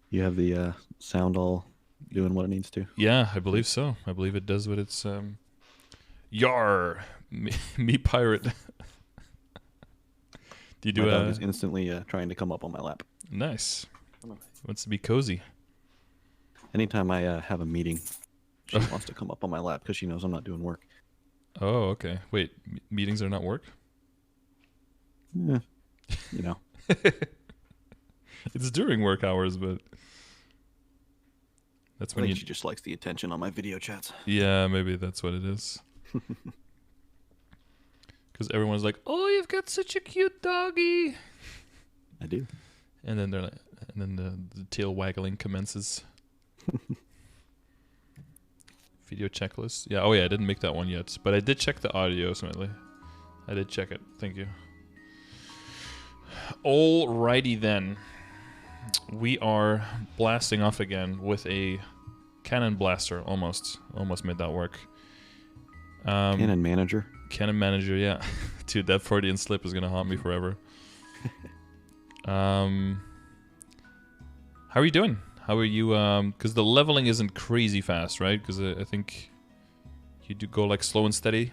You have the sound all doing what it needs to. Yeah, I believe so. I believe it does what it's. Yar, me pirate. Do you My do dog a is instantly trying to come up on my lap. nice? Come on. Wants to be cozy. Anytime I have a meeting, she wants to come up on my lap because she knows I'm not doing work. Oh, okay. Wait, meetings are not work? Yeah, you know. It's during work hours, but that's I when think you. she just likes the attention on my video chats. Yeah, maybe that's what it is. Because everyone's like, "Oh, you've got such a cute doggy," I do. and then they're like, and then the tail waggling commences. Video checklist. Yeah. Oh yeah, I didn't make that one yet, but I did check the audio slightly. I did check it. Thank you. Alrighty then. We are blasting off again with a cannon blaster. Almost made that work. Canon manager. Cannon manager, yeah. Dude, that Freudian slip is gonna haunt me forever. How are you doing? How are you? Because the leveling isn't crazy fast, right? Because I think you do go like slow and steady.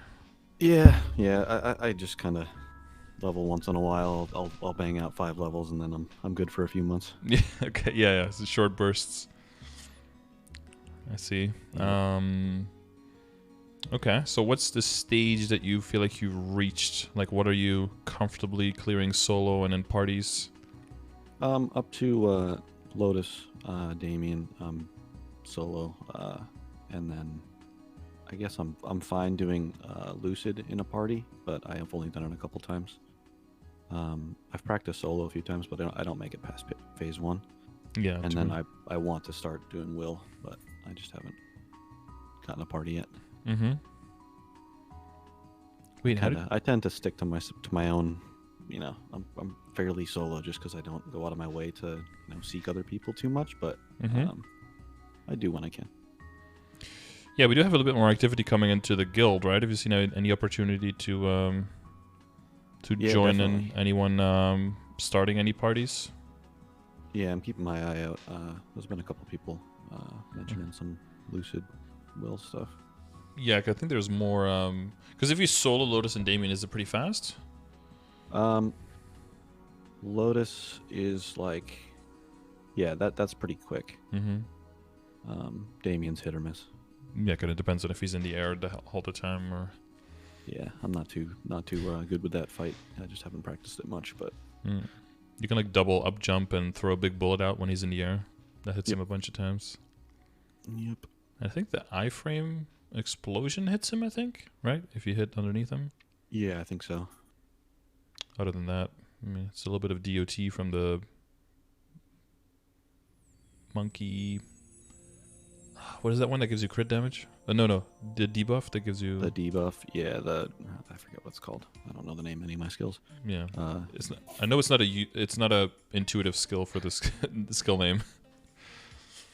Yeah. I just kind of level once in a while. I'll bang out 5 levels and then I'm good for a few months. Yeah. Okay. Yeah. It's short bursts. I see. Yeah. Okay. So what's the stage that you feel like you've reached? Like, what are you comfortably clearing solo and in parties? Up to Lotus, Damien, solo, and then I guess I'm fine doing Lucid in a party, but I have only done it a couple times. I've practiced solo a few times, but I don't make it past phase 1. Yeah. And then I want to start doing Will, but I just haven't gotten a party yet. Mm-hmm. Wait, how did? I tend to stick to my own. You know, I'm fairly solo just because I don't go out of my way to seek other people too much, but I do when I can. Yeah, we do have a little bit more activity coming into the guild, right? Have you seen any opportunity to Yeah, join definitely. in anyone starting any parties? Yeah, I'm keeping my eye out. There's been a couple people mentioning some Lucid Will stuff. Yeah, 'cause I think there's more. Because if you solo Lotus and Damien, is it pretty fast? Lotus is like, yeah, that's pretty quick. Mm-hmm. Damien's hit or miss. Yeah, 'cause it depends on if he's in the air the whole the time or. Yeah, I'm not too good with that fight. I just haven't practiced it much, but You can like double up jump and throw a big bullet out when he's in the air. That hits him a bunch of times. Yep. I think the iframe explosion hits him, I think, right? If you hit underneath him. Yeah, I think so. Other than that, I mean, it's a little bit of DOT from the monkey. What is that one that gives you crit damage? No, the debuff that gives you The debuff, yeah, I forget what it's called. I don't know the name of any of my skills. yeah. It's not, I know it's not a intuitive skill for this the skill name.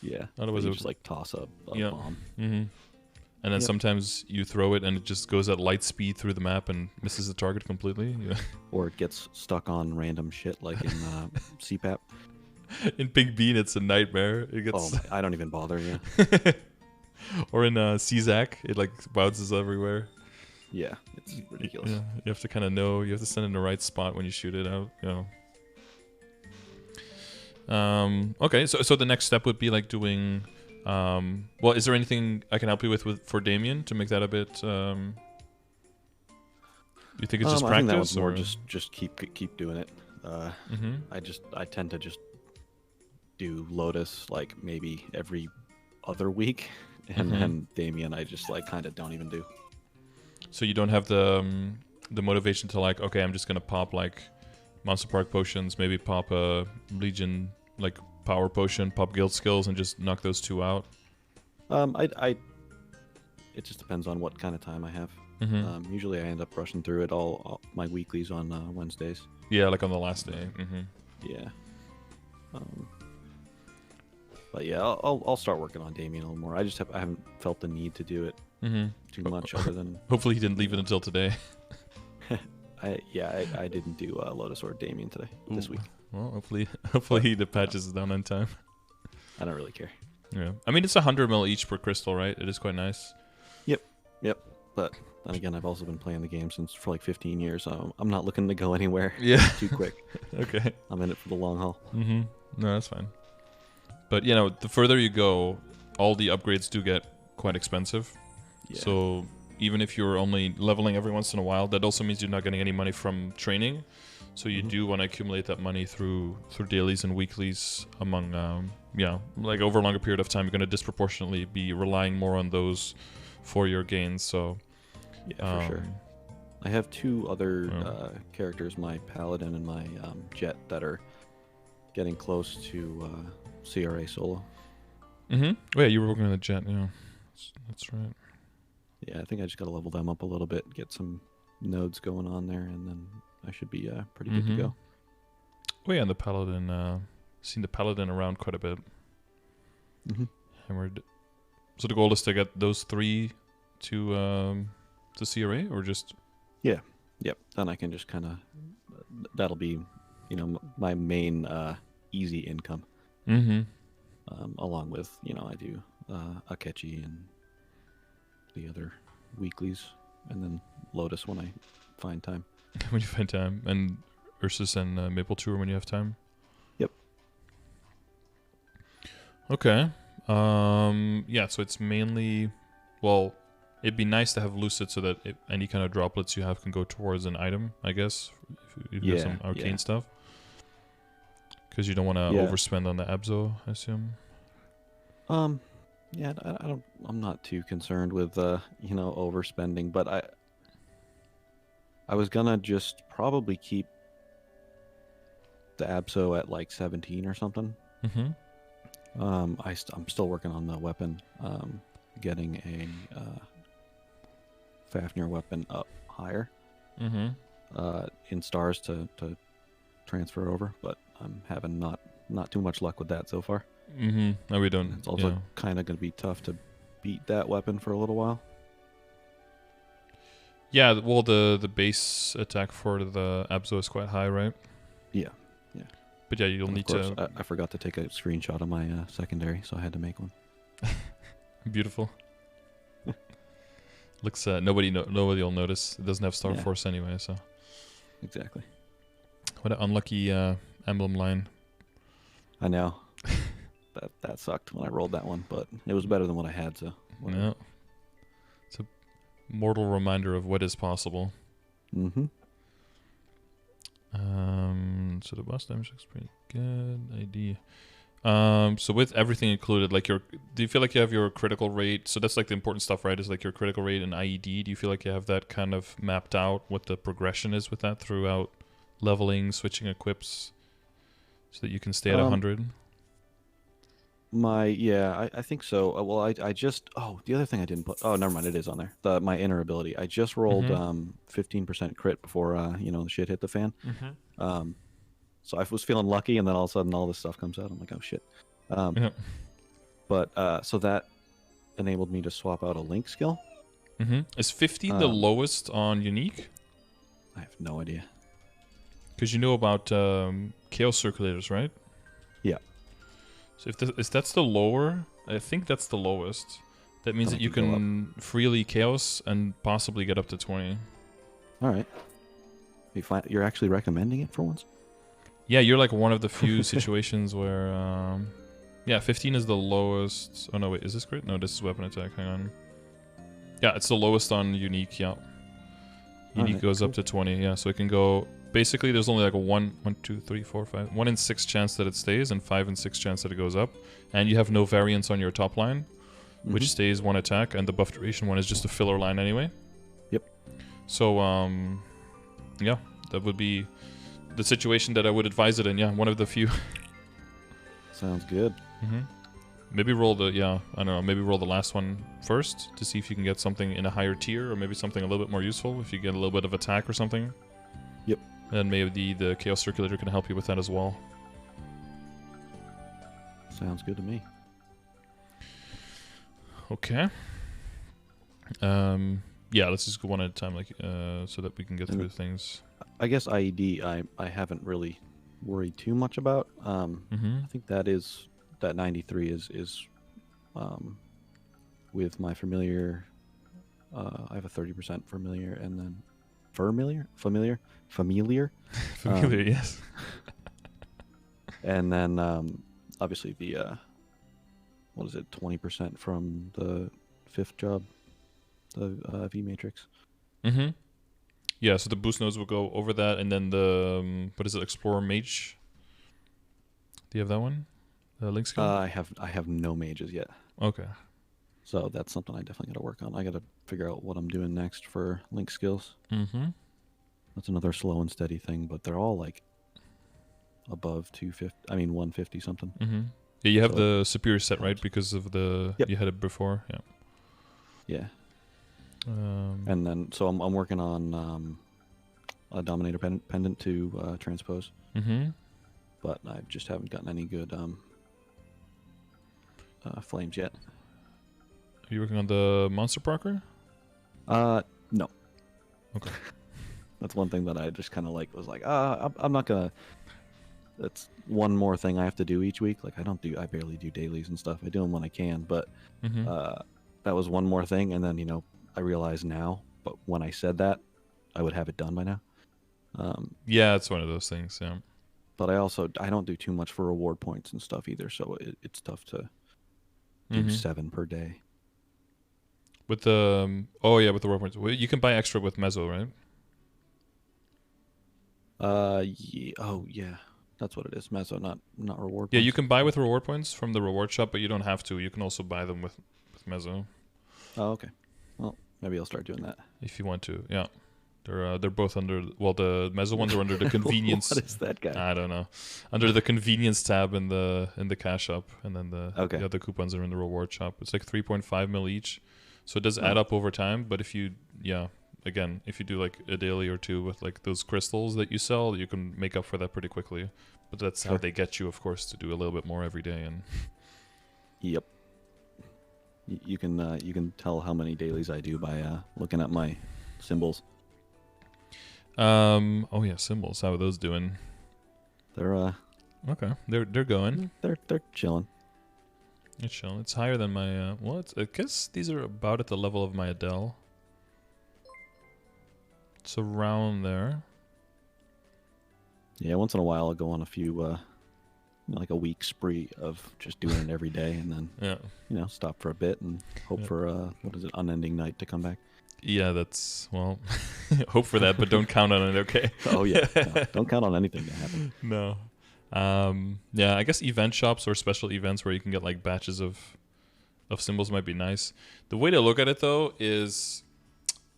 Yeah. Otherwise, You it just like toss a yeah. bomb. Mm-hmm. And then sometimes you throw it and it just goes at light speed through the map and misses the target completely. Yeah. Or it gets stuck on random shit like in CPAP. In Big Bean, it's a nightmare. It Oh, gets I don't even bother. Yeah. or in CZAC, it like bounces everywhere. Yeah, it's ridiculous. Yeah, you have to kind of know. You have to send it in the right spot when you shoot it out. You know. Okay, so the next step would be like doing. Well, is there anything I can help you with for Damien to make that a bit? You think it's just I think that practice, one's more or just keep doing it. mm-hmm. I tend to just do Lotus like maybe every other week, and then Damien I just like kind of don't even do. So you don't have the motivation to like, okay, I'm just gonna pop like Monster Park potions, maybe pop a Legion like power potion, pop guild skills, and just knock those 2 out. It just depends on what kind of time I have. Mm-hmm. Usually I end up rushing through it all my weeklies on Wednesdays. Yeah, like on the last day. Mm-hmm. Yeah. But yeah, I'll start working on Damien a little more. I haven't felt the need to do it too much other than. Hopefully he didn't leave it until today. I didn't do Lotus or Damien this week. Well, hopefully the patches is down on time. I don't really care. Yeah. I mean, it's 100 mil each per crystal, right? It is quite nice. Yep. But then again, I've also been playing the game for like 15 years, so I'm not looking to go anywhere too quick. Okay. I'm in it for the long haul. Mm-hmm. No, that's fine. But, you know, the further you go, all the upgrades do get quite expensive. Yeah. So even if you're only leveling every once in a while, that also means you're not getting any money from training. So you do want to accumulate that money through dailies and weeklies among, like over a longer period of time, you're going to disproportionately be relying more on those for your gains. So yeah, for sure. I have two other characters, my paladin and my jet, that are getting close to CRA solo. Mm-hmm. Oh, yeah, you were working on the jet, yeah. That's right. Yeah, I think I just got to level them up a little bit, get some nodes going on there, and then I should be pretty good to go. Oh yeah, and the paladin, seen the paladin around quite a bit. Hammered. So the goal is to get those 3 to CRA, or just... Yep. Then I can just kind of... That'll be, my main easy income. Along with, I do Akechi and the other weeklies, and then Lotus when I find time. When you find time. And Ursus and Maple Tour when you have time? Yep. Okay. Yeah, so it's mainly... Well, it'd be nice to have Lucid so that any kind of droplets you have can go towards an item, I guess. If you have some arcane stuff. Because you don't want to overspend on the Abzo, I assume. Yeah, I'm not too concerned with overspending, but I was gonna just probably keep the Abso at like 17 or something. I'm still working on the weapon, getting a Fafnir weapon up higher in stars to transfer over, but I'm having not too much luck with that so far. No, we don't. It's also kind of going to be tough to beat that weapon for a little while. Yeah, well, the base attack for the Abzo is quite high, right? Yeah. But yeah, you'll need to... I forgot to take a screenshot of my secondary, so I had to make one. Beautiful. Looks nobody will notice. It doesn't have Star Force anyway, so... Exactly. What an unlucky emblem line. I know. That sucked when I rolled that one, but it was better than what I had, so... Yeah. It's a mortal reminder of what is possible. So the boss damage looks pretty good. ID. So with everything included, like do you feel like you have your critical rate? So that's like the important stuff, right? Is like your critical rate and IED. Do you feel like you have that kind of mapped out? What the progression is with that throughout leveling, switching equips, so that you can stay at 100? I think so. Well, I just... Oh, the other thing I didn't put... Oh, never mind. It is on there. My inner ability. I just rolled 15% crit before, the shit hit the fan. So I was feeling lucky, and then all of a sudden all this stuff comes out. I'm like, oh, shit. But, so that enabled me to swap out a Link skill. Is 15 the lowest on Unique? I have no idea. Because you know about Chaos Circulators, right? Yeah. So if that's the lower, I think that's the lowest. That means that you can freely Chaos and possibly get up to 20. All right. You're actually recommending it for once? Yeah, you're like one of the few situations where... 15 is the lowest. Oh, no, wait. Is this crit? No, this is weapon attack. Hang on. Yeah, it's the lowest on Unique, yeah. Unique goes up to 20, yeah. So it can go... Basically, there's only like a 1 in 6 chance that it stays and 5 in 6 chance that it goes up. And you have no variance on your top line, which stays 1 attack, and the buff duration one is just a filler line anyway. Yep. So, yeah, that would be the situation that I would advise it in, yeah, one of the few. Sounds good. Maybe roll maybe roll the last one first to see if you can get something in a higher tier, or maybe something a little bit more useful if you get a little bit of attack or something. Yep. And maybe the Chaos Circulator can help you with that as well. Sounds good to me. Okay. Yeah, let's just go one at a time, so that we can get through things. I guess IED I haven't really worried too much about. I think that is that 93 is with my familiar. I have a 30% familiar, and then familiar. Familiar, yes. And then obviously the what is it, 20% from the 5th job, the V matrix. Mm-hmm. Yeah, so the boost nodes will go over that, and then the what is it, Explorer Mage? Do you have that one? The link skill? I have no mages yet. Okay. So that's something I definitely got to work on. I got to figure out what I'm doing next for link skills. Mm-hmm. That's another slow and steady thing, but they're all like above 250. I mean 150 something. Mm-hmm. Yeah, you have So the superior set, right? Because of the Yep. you had it before. Yeah. Yeah. And then so I'm working on a Dominator pendant to transpose, Mm-hmm. but I just haven't gotten any good flames yet. Are you working on the Monster Parker? No. Okay. That's one thing that I just kind of was like, I'm not gonna. That's one more thing I have to do each week. Like I barely do dailies and stuff. I do them when I can, but Mm-hmm. that was one more thing. And then I realize now, but when I said that, I would have it done by now. Yeah, it's one of those things. Yeah. But I don't do too much for reward points and stuff either, so it's tough to do Mhm. 7 per day. With the with the reward points, you can buy extra with Mezzo, right? Yeah, oh yeah, that's what it is. Mezzo, not reward. Yeah, points. you can buy with reward points from the reward shop, but you don't have to. You can also buy them with Mezzo Oh, okay. Well, maybe I'll start doing that. if you want to. Yeah, they're both under. Well, the Mezzo ones are under the convenience. What is that guy? I don't know. Under the convenience tab in the cash shop, and then the other coupons are in the reward shop. It's like 3.5 mil each, so it does add up over time. But if you if you do like a daily or two with like those crystals that you sell, you can make up for that pretty quickly. But that's how they get you, of course, to do a little bit more every day. And Yep. You can tell how many dailies I do by looking at my symbols. oh yeah, symbols. How are those doing? They're Okay, they're going. they're chilling. It's chilling. It's higher than my I guess these are about at the level of my Adele. It's around there. Yeah, once in a while I'll go on a few like a week spree of just doing it every day, and then stop for a bit and hope for unending night to come back. Yeah, that's hope for that, but don't count on it. Okay. Oh yeah, no, don't count on anything to happen. No. Yeah, I guess event shops or special events where you can get like batches of symbols might be nice. The way to look at it though is,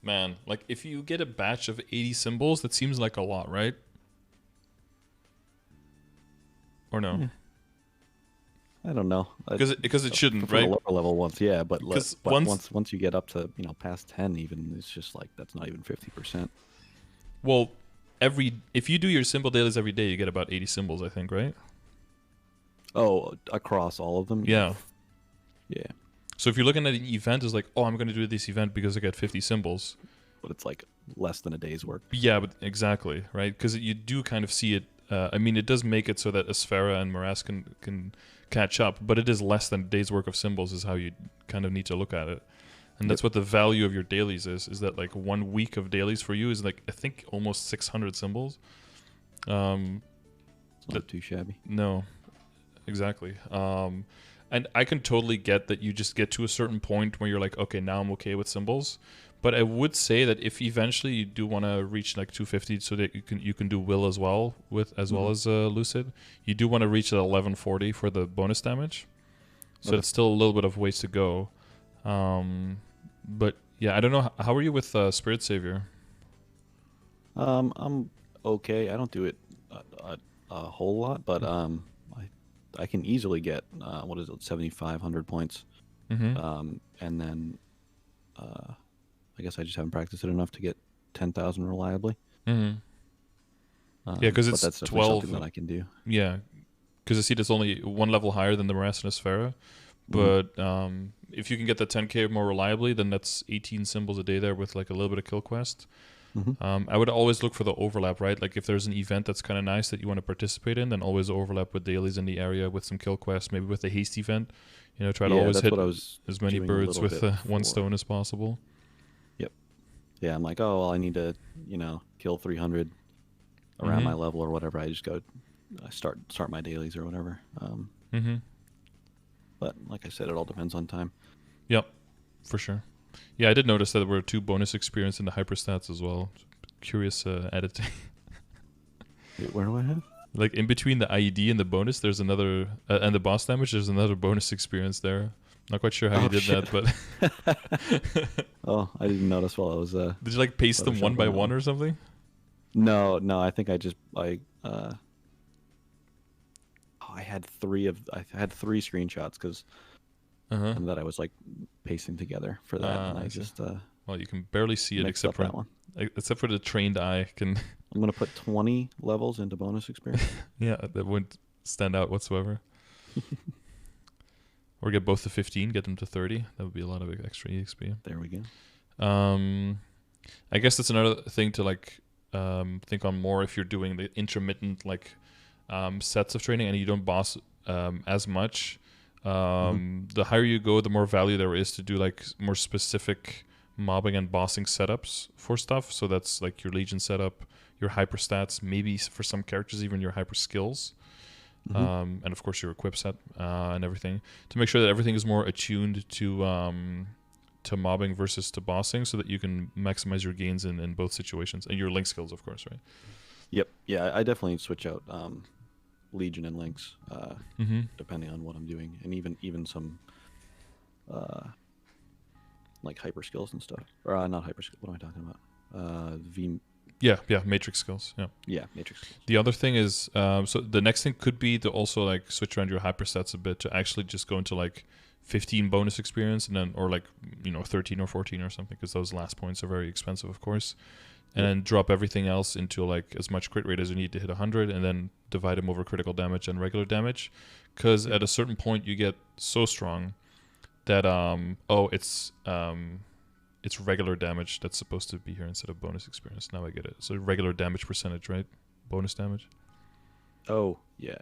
man, like if you get a batch of 80 symbols, that seems like a lot, right? Or no? Yeah. I don't know. Because it shouldn't, for right? the lower level ones, yeah, but once you get up to past 10, even it's just like that's not even 50%. Well, if you do your symbol dailies every day, you get about 80 symbols, I think, right? Oh, across all of them? Yeah. Yeah. So if you're looking at an event, it's like, oh, I'm going to do this event because I get 50 symbols. But it's like less than a day's work. Yeah, but exactly, right? Because you do kind of see it. I mean, it does make it so that Asphera and Morass can catch up, but it is less than a day's work of symbols is how you kind of need to look at it. And that's what the value of your dailies is that like 1 week of dailies for you is like, I think, almost 600 symbols. It's not too shabby. No, exactly. And I can totally get that you just get to a certain point where you're like, okay, now I'm okay with symbols. But I would say that if eventually you do want to reach like 250 so that you can do will as well well as lucid, you do want to reach at 1140 for the bonus damage. So it's still a little bit of ways to go. But yeah, I don't know. How are you with Spirit Savior? I'm okay. I don't do it a whole lot, but I can easily get 7,500 points. Mm-hmm. And then I guess I just haven't practiced it enough to get 10,000 reliably. Mm-hmm. Yeah, because it's that's 12 something that I can do. Yeah, because I see that's only one level higher than the Morass and Asphera. But if you can get the 10k more reliably, then that's 18 symbols a day there with like a little bit of kill quest. Hmm. I would always look for the overlap, right? Like if there's an event that's kind of nice that you want to participate in, then always overlap with dailies in the area with some kill quests, maybe with a haste event. You know, try to Yeah, always that's hit what I was as many doing a birds little with bit one before. stone as possible. Yep. Yeah, I'm like, oh, well, I need to, kill 300 around my Mm-hmm. level or whatever. I just go, I start my dailies or whatever. Mm-hmm. But like I said, it all depends on time. Yep, for sure. Yeah, I did notice that there were 2 bonus experience in the hyperstats as well. Curious editing. Wait, where do I have? Like in between the IED and the bonus, there's another, and the boss damage, there's another bonus experience there. Not quite sure how you Oh, did shit. that, but Oh, I didn't notice while I was did you like paste them one photoshopping by that one one. or something? No, I think I had three screenshots because Uh-huh. that I was like pasting together for that, and I I see. just Well, you can barely see it mixed up that one. except for the trained eye can. I'm gonna put 20 levels into bonus experience. Yeah, that wouldn't stand out whatsoever. Or get both to 15, get them to 30. That would be a lot of extra EXP. There we go. I guess that's another thing to like think on more if you're doing the intermittent like sets of training and you don't boss as much. The higher you go, the more value there is to do like more specific mobbing and bossing setups for stuff. So that's like your Legion setup, your hyper stats, maybe for some characters even your hyper skills. And of course your equip set and everything to make sure that everything is more attuned to mobbing versus to bossing so that you can maximize your gains in both situations and your link skills, of course, right? Yep. Yeah, I definitely switch out Legion and Lynx Mm-hmm. depending on what I'm doing, and even some like hyper skills and stuff. Or not hyper skills. What am I talking about? Yeah, matrix skills. Yeah, matrix skills. The other thing is, so the next thing could be to also like switch around your hyper stats a bit to actually just go into like 15 bonus experience and then, or like, 13 or 14 or something, because those last points are very expensive, of course. And then drop everything else into like as much crit rate as you need to hit 100 and then divide them over critical damage and regular damage. Because at a certain point you get so strong that, it's regular damage that's supposed to be here instead of bonus experience. Now I get it. So regular damage percentage, right? Bonus damage. Oh, yeah.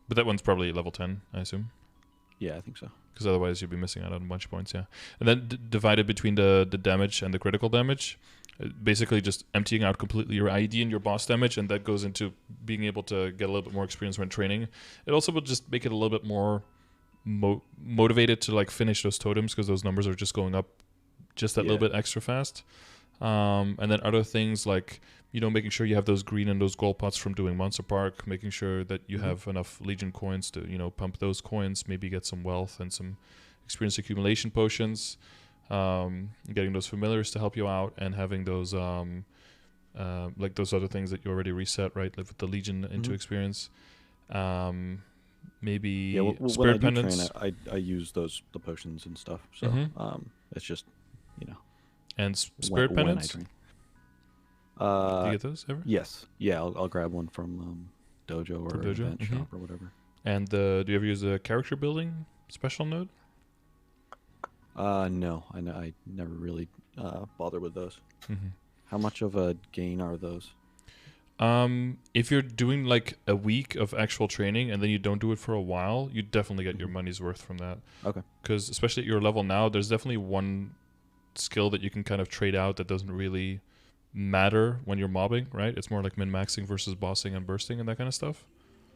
But that one's probably level 10, I assume. Yeah, I think so. Because otherwise you'd be missing out on a bunch of points, yeah. And then divided between the damage and the critical damage. Basically just emptying out completely your ID and your boss damage, and that goes into being able to get a little bit more experience when training. It also will just make it a little bit more motivated to like finish those totems, because those numbers are just going up just that little bit extra fast. And then other things like, making sure you have those green and those gold pots from doing Monster Park, making sure that you have enough Legion coins to, pump those coins, maybe get some wealth and some experience accumulation potions, getting those familiars to help you out, and having those, like those other things that you already reset, right? Like with the Legion into experience. Maybe Spirit when I do Pendants. train, I use the potions and stuff. So it's just, And Spirit when I Pendants? train. Do you get those ever? Yes. Yeah, I'll grab one from Dojo or Event Shop or whatever. And do you ever use a character building special node? No, I never really bother with those. How much of a gain are those? If you're doing like a week of actual training and then you don't do it for a while, you definitely get your money's worth from that. Okay. Because especially at your level now, there's definitely one skill that you can kind of trade out that doesn't really matter when you're mobbing, right? It's more like min-maxing versus bossing and bursting and that kind of stuff.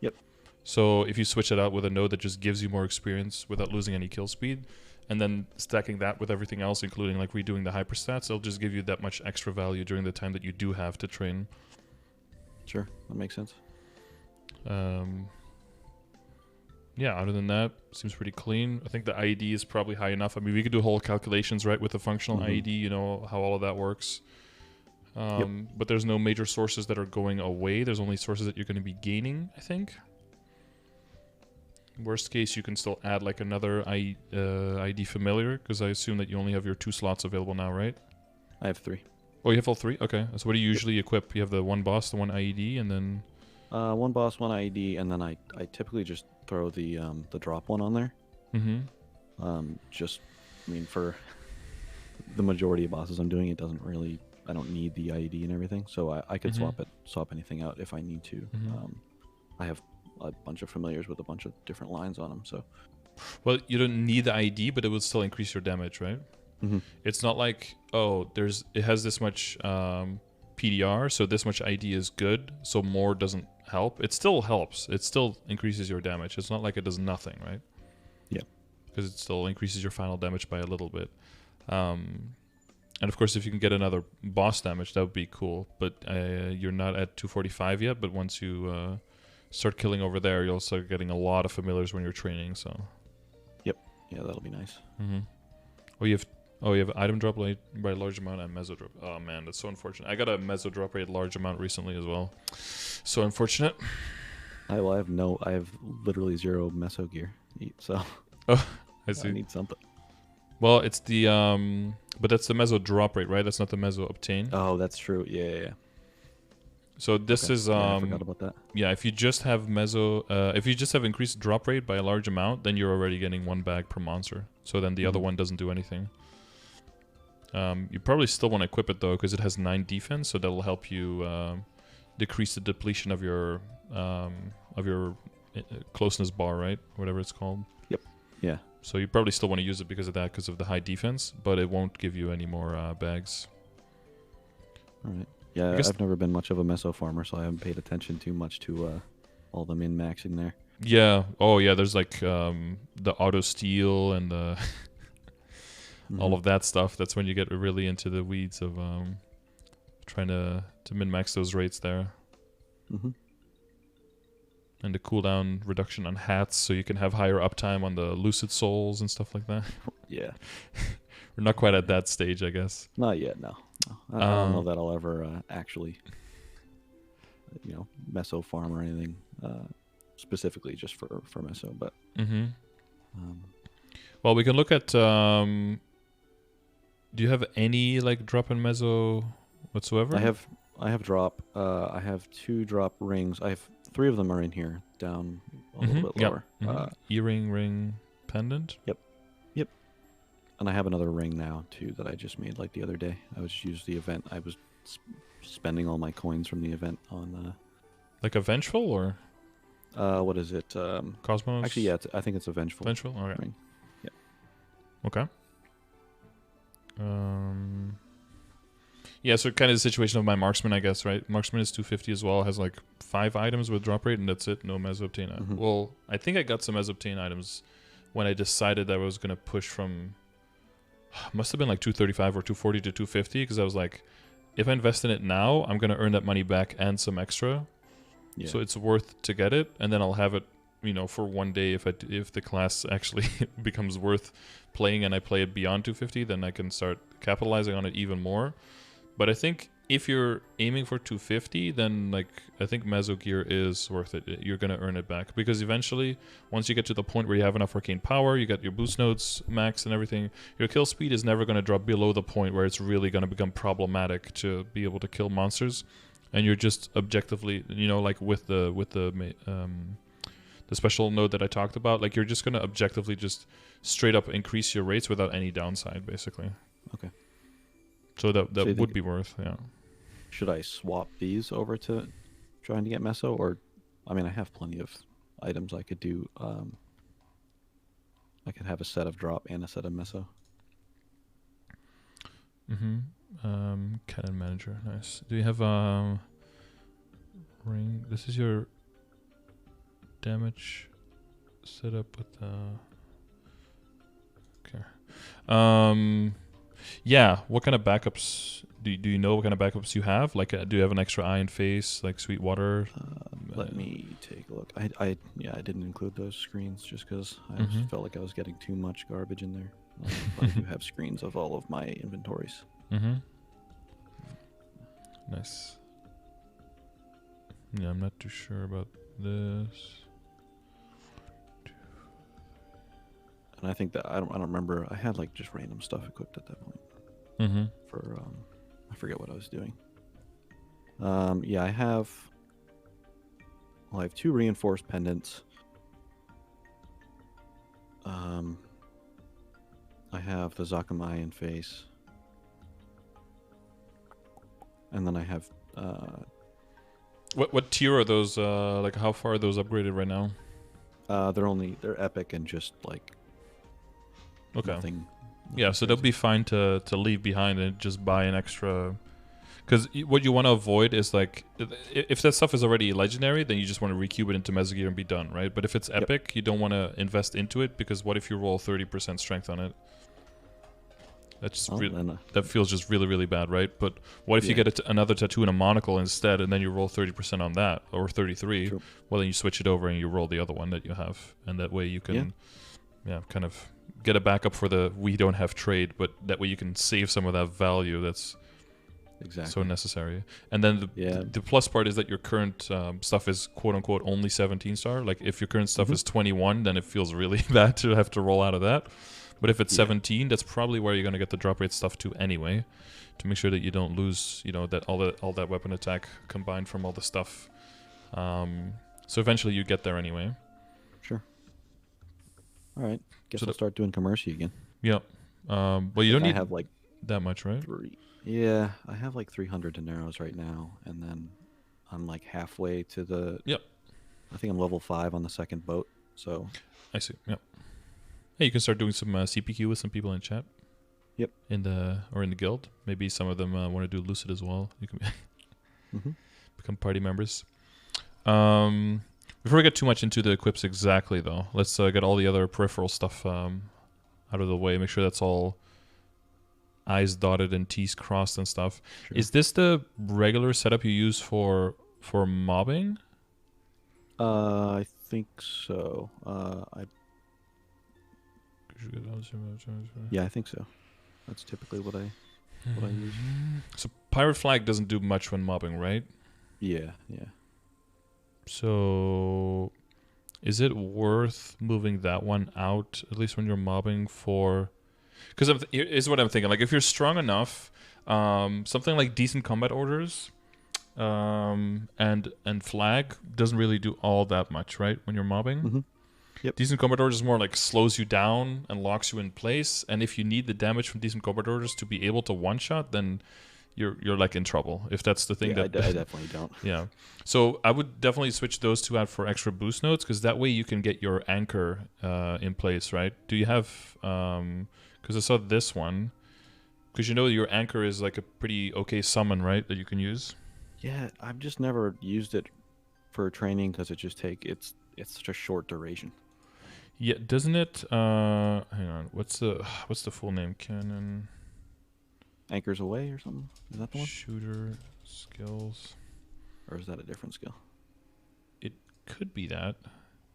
Yep. So if you switch it out with a node that just gives you more experience without losing any kill speed, and then stacking that with everything else, including like redoing the hyperstats, it'll just give you that much extra value during the time that you do have to train. Sure, that makes sense. Yeah, other than that, seems pretty clean. I think the IED is probably high enough. I mean, we could do whole calculations, right, with the functional IED, how all of that works. But there's no major sources that are going away. There's only sources that you're going to be gaining, I think. Worst case, you can still add like another ID familiar, because I assume that you only have your 2 slots available now, right? I have 3. Oh, you have all 3? Okay. So what do you usually equip? You have the one boss, the one IED, and then... one boss, one IED, and then I typically just throw the drop one on there. For the majority of bosses I'm doing, it doesn't really I don't need the IED and everything, so I could Mhm. swap anything out if I need to. Mhm. I have a bunch of familiars with a bunch of different lines on them, so. Well, you don't need the ID, but it would still increase your damage, right? Hmm. It's not like, oh, it has this much PDR, so this much ID is good, so more doesn't help. It still helps. It still increases your damage. It's not like it does nothing, right? Yeah. Because it still increases your final damage by a little bit. And of course, if you can get another boss damage, that would be cool. But you're not at 245 yet, but once you start killing over there, you'll start getting a lot of familiars when you're training, so. Yep. Yeah, that'll be nice. Mm-hmm. You have item drop rate by a large amount and meso drop. Oh man, that's so unfortunate. I got a meso drop rate large amount recently as well. So unfortunate. I have literally 0 meso gear, so Oh, I see. I need something. Well, it's the but that's the meso drop rate, right? That's not the meso obtain. Oh, that's true. Yeah. So this is I forgot about that. yeah, if you just have meso if you just have increased drop rate by a large amount, then you're already getting 1 bag per monster. So then the other one doesn't do anything. You probably still want to equip it though, because it has 9 defense, so that'll help you decrease the depletion of your closeness bar, right? Whatever it's called. Yep. Yeah. So you probably still want to use it because of that, because of the high defense, but it won't give you any more bags. All right. Yeah, I've never been much of a meso farmer, so I haven't paid attention too much to all the min-maxing there. Yeah. Oh, yeah. There's like the auto steal and the all of that stuff. That's when you get really into the weeds of trying to min-max those rates there. Mm-hmm. And the cooldown reduction on hats, so you can have higher uptime on the lucid souls and stuff like that. Yeah. We're not quite at that stage, I guess. Not yet, no. I don't know that I'll ever actually, meso farm or anything specifically just for meso, but. Mm-hmm. Well, we can look at. Do you have any like drop in meso whatsoever? I have drop. I have 2 drop rings. I have 3 of them are in here, down a little bit lower. Yep. Earring, ring, pendant. Yep. And I have another ring now too that I just made like the other day. I was used the event. I was spending all my coins from the event on. Like a vengeful or? What is it? Cosmos. Actually, yeah. I think it's a vengeful. Vengeful. Okay. Ring. Yeah. Okay. Yeah, so kind of the situation of my marksman, I guess, right? Marksman is 250 as well, has like 5 items with drop rate, and that's it, no meso obtain. Well, I think I got some meso obtain items when I decided that I was going to push from, must have been like 235 or 240 to 250, because I was like, if I invest in it now, I'm going to earn that money back and some extra. Yeah. So it's worth to get it, and then I'll have it, for one day if the class actually becomes worth playing and I play it beyond 250, then I can start capitalizing on it even more. But I think if you're aiming for 250, then I think meso gear is worth it. You're going to earn it back, because eventually, once you get to the point where you have enough arcane power, you got your boost nodes max and everything, your kill speed is never going to drop below the point where it's really going to become problematic to be able to kill monsters. And you're just objectively, like with the special node that I talked about, like you're just going to objectively just straight up increase your rates without any downside, basically. Okay. So that would be worth, yeah. Should I swap these over to trying to get meso, or, I mean, I have plenty of items I could do. I could have a set of drop and a set of meso. Cannon manager, nice. Do you have ring? This is your damage setup with okay. Yeah, what kind of backups do you know? What kind of backups you have? Like, do you have an extra eye and face, like Sweetwater? Let me take a look. I didn't include those screens just because I felt like I was getting too much garbage in there. But I do have screens of all of my inventories. Nice. Yeah, I'm not too sure about this. And I think that I don't remember. I had like just random stuff equipped at that point. For I forget what I was doing. Yeah, I have 2 reinforced pendants. I have the Zakamai in face. and then I have What tier are those? Like how far are those upgraded right now? they're epic and just like Okay. nothing Yeah, so they'll be fine to leave behind and just buy an extra. Because what you want to avoid is like, if that stuff is already legendary, then you just want to recube it into Mesogear and be done, right? But if it's epic, you don't want to invest into it, because what if you roll 30% strength on it? That's that feels just really, really bad, right? But what if you get another tattoo and a monocle instead, and then you roll 30% on that, or 33? True. Well, then you switch it over and you roll the other one that you have, and that way you can, kind of get a backup for the we don't have trade, but that way you can save some of that value that's so necessary. And then the plus part is that your current stuff is quote unquote only 17 star. Like if your current stuff is 21, then it feels really bad to have to roll out of that. But if it's 17, that's probably where you're going to get the drop rate stuff to anyway, to make sure that you don't lose, that all that weapon attack combined from all the stuff. So eventually you get there anyway. Sure. All right. Guess I'll start doing commercy again. Yeah. Well, you don't need have like that much, right? Yeah, I have like 300 dineros right now, and then I'm like halfway to the. Yep. I think I'm level 5 on the second boat. So. I see. Yep. Hey, you can start doing some CPQ with some people in chat. Yep. In the guild. Maybe some of them want to do Lucid as well. You can become party members. Before we get too much into the equips exactly, though, let's get all the other peripheral stuff out of the way. Make sure that's all I's dotted and T's crossed and stuff. Sure. Is this the regular setup you use for mobbing? I think so. Yeah, I think so. That's typically what I use. So Pirate Flag doesn't do much when mobbing, right? Yeah. So is it worth moving that one out, at least when you're mobbing for... Because here's what I'm thinking. Like, if you're strong enough, something like decent combat orders and flag doesn't really do all that much, right? When you're mobbing, Yep. Decent combat orders is more like slows you down and locks you in place. And if you need the damage from decent combat orders to be able to one shot, then you're like in trouble. If that's the thing I definitely don't. Yeah. So I would definitely switch those two out for extra boost notes, because that way you can get your anchor in place, right? Do you have? Because I saw this one. Because your anchor is like a pretty okay summon, right? That you can use. Yeah, I've just never used it for training because it's such a short duration. Yeah, doesn't it? Hang on. What's the full name? Cannon. Anchors Away or something? Is that the one? Shooter skills. Or is that a different skill? It could be that.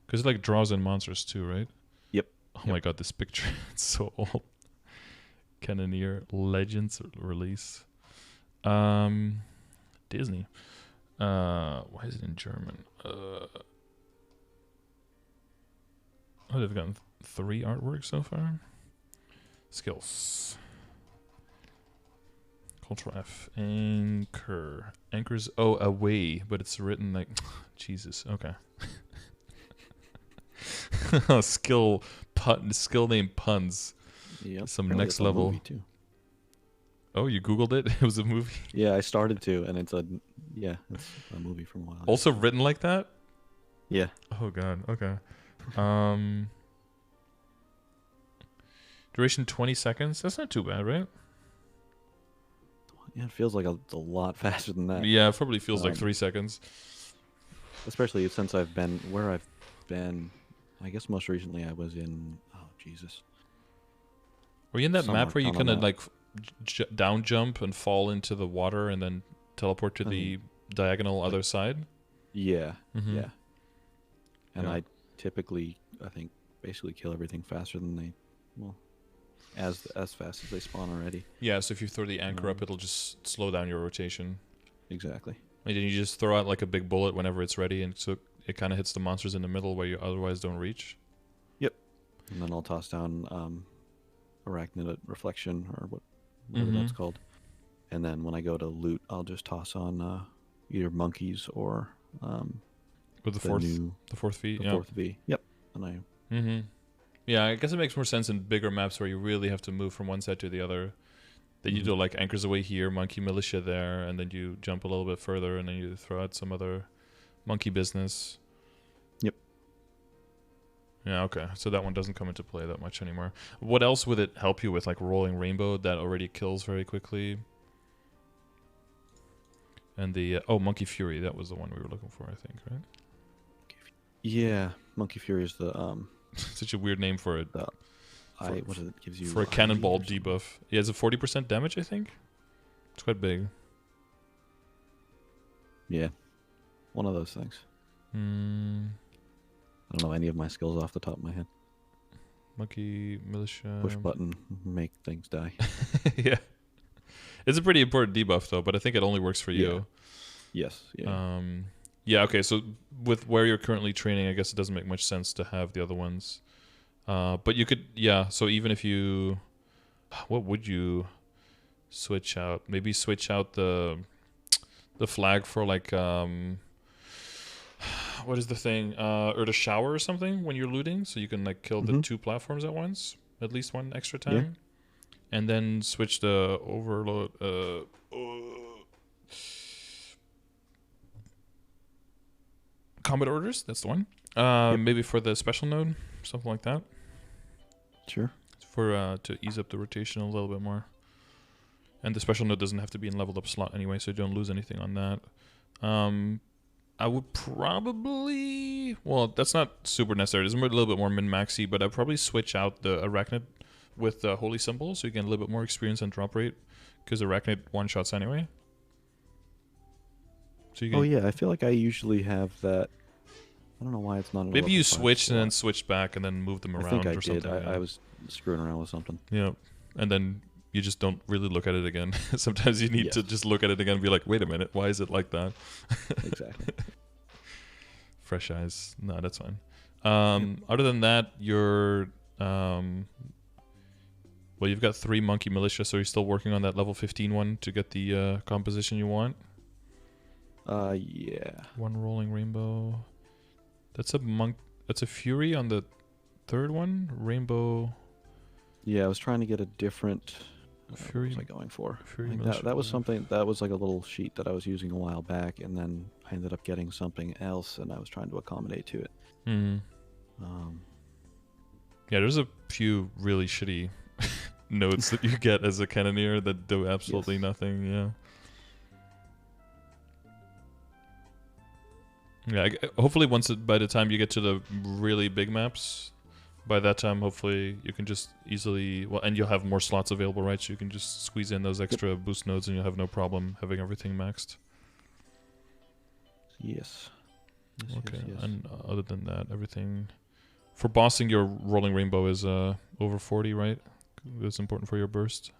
Because it like draws in monsters too, right? Yep. Oh my god, this picture. It's so old. Cannoneer Legends release. Disney. Why is it in German? They've gotten 3 artworks so far. Skills. Control F. Anchor. Anchors. Oh, away, but it's written like Jesus. Okay. Skill name puns. Yeah. Some next level. Too. Oh, you Googled it? It was a movie. Yeah, I started to, and it's a movie from a while. Also written like that? Yeah. Oh god. Okay. Duration 20 seconds. That's not too bad, right? Yeah, it feels like a lot faster than that. Yeah, it probably feels like 3 seconds. Especially since I've been where I've been. I guess most recently I was in. Oh Jesus. Were you in that map where you kind of like down jump and fall into the water and then teleport to the diagonal other side? Yeah. Yeah. And I typically, I think, basically kill everything faster than they. Well. As fast as they spawn already. Yeah, so if you throw the anchor up, it'll just slow down your rotation. Exactly. And then you just throw out like a big bullet whenever it's ready, and so it kind of hits the monsters in the middle where you otherwise don't reach. Yep. And then I'll toss down Arachnid Reflection, or whatever that's called. And then when I go to loot, I'll just toss on either monkeys or with the fourth V. The fourth V. Yep. And I. Yeah, I guess it makes more sense in bigger maps where you really have to move from one side to the other Then you do like Anchors Away here, Monkey Militia there, and then you jump a little bit further, and then you throw out some other monkey business. Yep. Yeah, okay. So that one doesn't come into play that much anymore. What else would it help you with? Like Rolling Rainbow, that already kills very quickly. And the Monkey Fury, that was the one we were looking for, I think, right? Yeah, Monkey Fury is the Such a weird name for it. what is it? Gives you for a cannonball debuff. Yeah, it's a 40% damage, I think. It's quite big. Yeah, one of those things. I don't know any of my skills off the top of my head. Monkey Militia. Push button, make things die. Yeah. It's a pretty important debuff, though, but I think it only works for you. Yes. Yeah. Yeah, okay, so with where you're currently training, I guess it doesn't make much sense to have the other ones. But you could, yeah, so even if you... What would you switch out? Maybe switch out the flag for, like... what is the thing? Or the shower or something when you're looting, so you can, like, kill the 2 platforms at once, at least one extra time. Yeah. And then switch the overload... combat orders, that's the one. Maybe for the special node, something like that. Sure. For to ease up the rotation a little bit more. And the special node doesn't have to be in leveled up slot anyway, so you don't lose anything on that. I would probably... Well, that's not super necessary. It's a little bit more min-maxy, but I'd probably switch out the Arachnid with the Holy Symbol, so you get a little bit more experience and drop rate, because Arachnid one-shots anyway. So you can I feel like I usually have that. I don't know why it's not. Maybe you switched and then switched back and then moved them around. I think I or did. Something. I was screwing around with something. Yeah, and then you just don't really look at it again. Sometimes you need to just look at it again and be like, wait a minute, why is it like that? Exactly. Fresh eyes. No, that's fine. Other than that, you're... well, you've got 3 Monkey Militia, so you're still working on that level 15 one to get the composition you want? Yeah. 1 Rolling Rainbow. That's a Fury on the 3rd one? Rainbow... Yeah, I was trying to get a different... Fury... What was I going for? Fury that was something... That was like a little sheet that I was using a while back, and then I ended up getting something else, and I was trying to accommodate to it. Yeah, there's a few really shitty nodes that you get as a cannoneer that do absolutely nothing, yeah. Yeah, hopefully by the time you get to the really big maps, by that time hopefully you can just easily, well, and you'll have more slots available, right? So you can just squeeze in those extra boost nodes and you'll have no problem having everything maxed. Yes. Okay, and other than that, everything... For bossing, your Rolling Rainbow is over 40, right? That's important for your burst.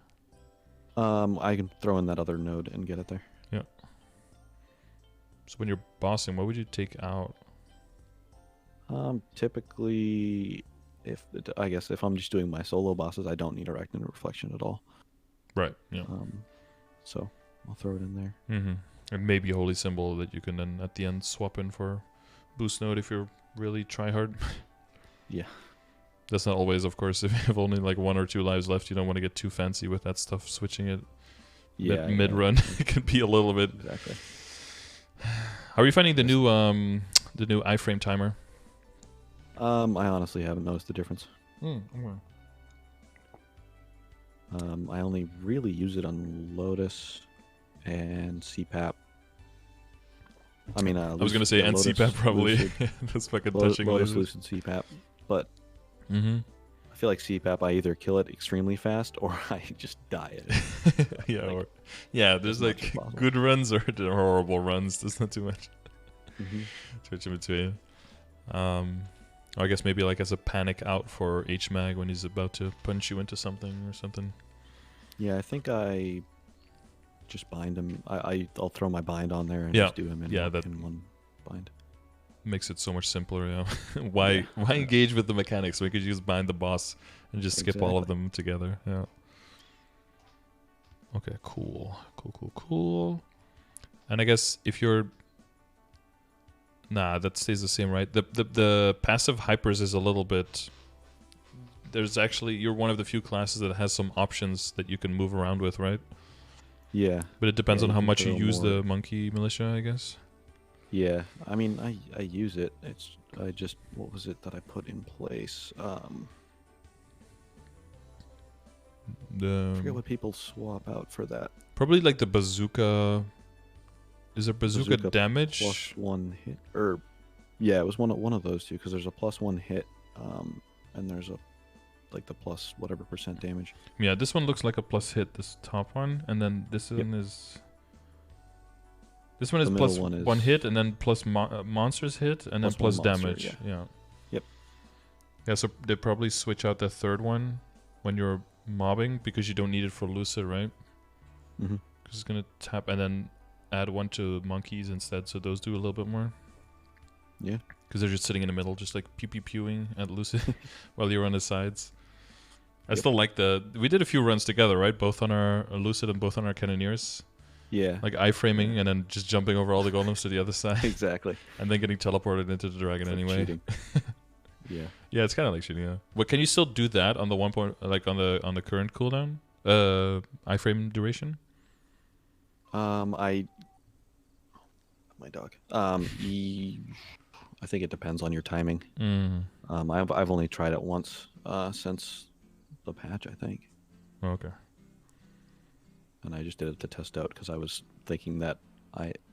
I can throw in that other node and get it there. Yeah. So when you're bossing, what would you take out? Typically, I guess if I'm just doing my solo bosses, I don't need Arachnid Reflection at all. Right. Yeah. So I'll throw it in there. And maybe a Holy Symbol that you can then at the end swap in for boost node if you're really try hard. Yeah. That's not always, of course. If you have only like 1 or 2 lives left, you don't want to get too fancy with that stuff. Switching it mid-run, it can be a little bit. Exactly. How are you finding the new iframe timer? I honestly haven't noticed the difference. Okay. I only really use it on Lotus and CPAP. I mean, I was going to say and Lotus, CPAP probably. Lucid, That's fucking touching Lotus, lasers. Lucid, CPAP. But I feel like CPAP, I either kill it extremely fast or I just die at it. There's like good runs or the horrible runs. There's not too much. Switch in between. Or I guess maybe like as a panic out for HMAG when he's about to punch you into something or something. Yeah, I think I just bind him. I'll throw my bind on there and just do him in one bind. Makes it so much simpler, yeah. Why engage with the mechanics? We could just bind the boss and just skip all of them together. Yeah. Okay, cool. And I guess if you're that stays the same, right? The passive hypers is a little bit there's actually you're one of the few classes that has some options that you can move around with, right? Yeah. But it depends on you how can much you throw use more. the monkey militia, I guess. Yeah, I mean, I use it. I just, what was it that I put in place? I forget what people swap out for that. Probably like the bazooka. Is there bazooka Bazooka damage? +1 hit, or yeah, it was one of those two because there's a +1 hit, and there's a like the plus whatever % damage. Yeah, this one looks like a plus hit. This top one, and then this one is. This one is The plus middle one is one hit, and then plus monsters hit, and then plus plus one monster, damage. Yeah. Yep. Yeah, so they probably switch out the third one when you're mobbing because you don't need it for Lucid, right? Mm-hmm. Because it's gonna tap and then add one to monkeys instead, so those do a little bit more. Yeah. Because they're just sitting in the middle, just like pew pew pewing at Lucid while you're on the sides. I still like we did a few runs together, right? Both on our Lucid and both on our Cannoneers. Yeah. Like iframing and then just jumping over all the golems to the other side. Exactly. And then getting teleported into the dragon It's like anyway. cheating. Yeah. Yeah, it's kind of like cheating. Yeah. But can you still do that on the on the current cooldown? Iframe duration. My dog. I think it depends on your timing. I've only tried it once since the patch, I think. Okay. And I just did it to test out because I was thinking that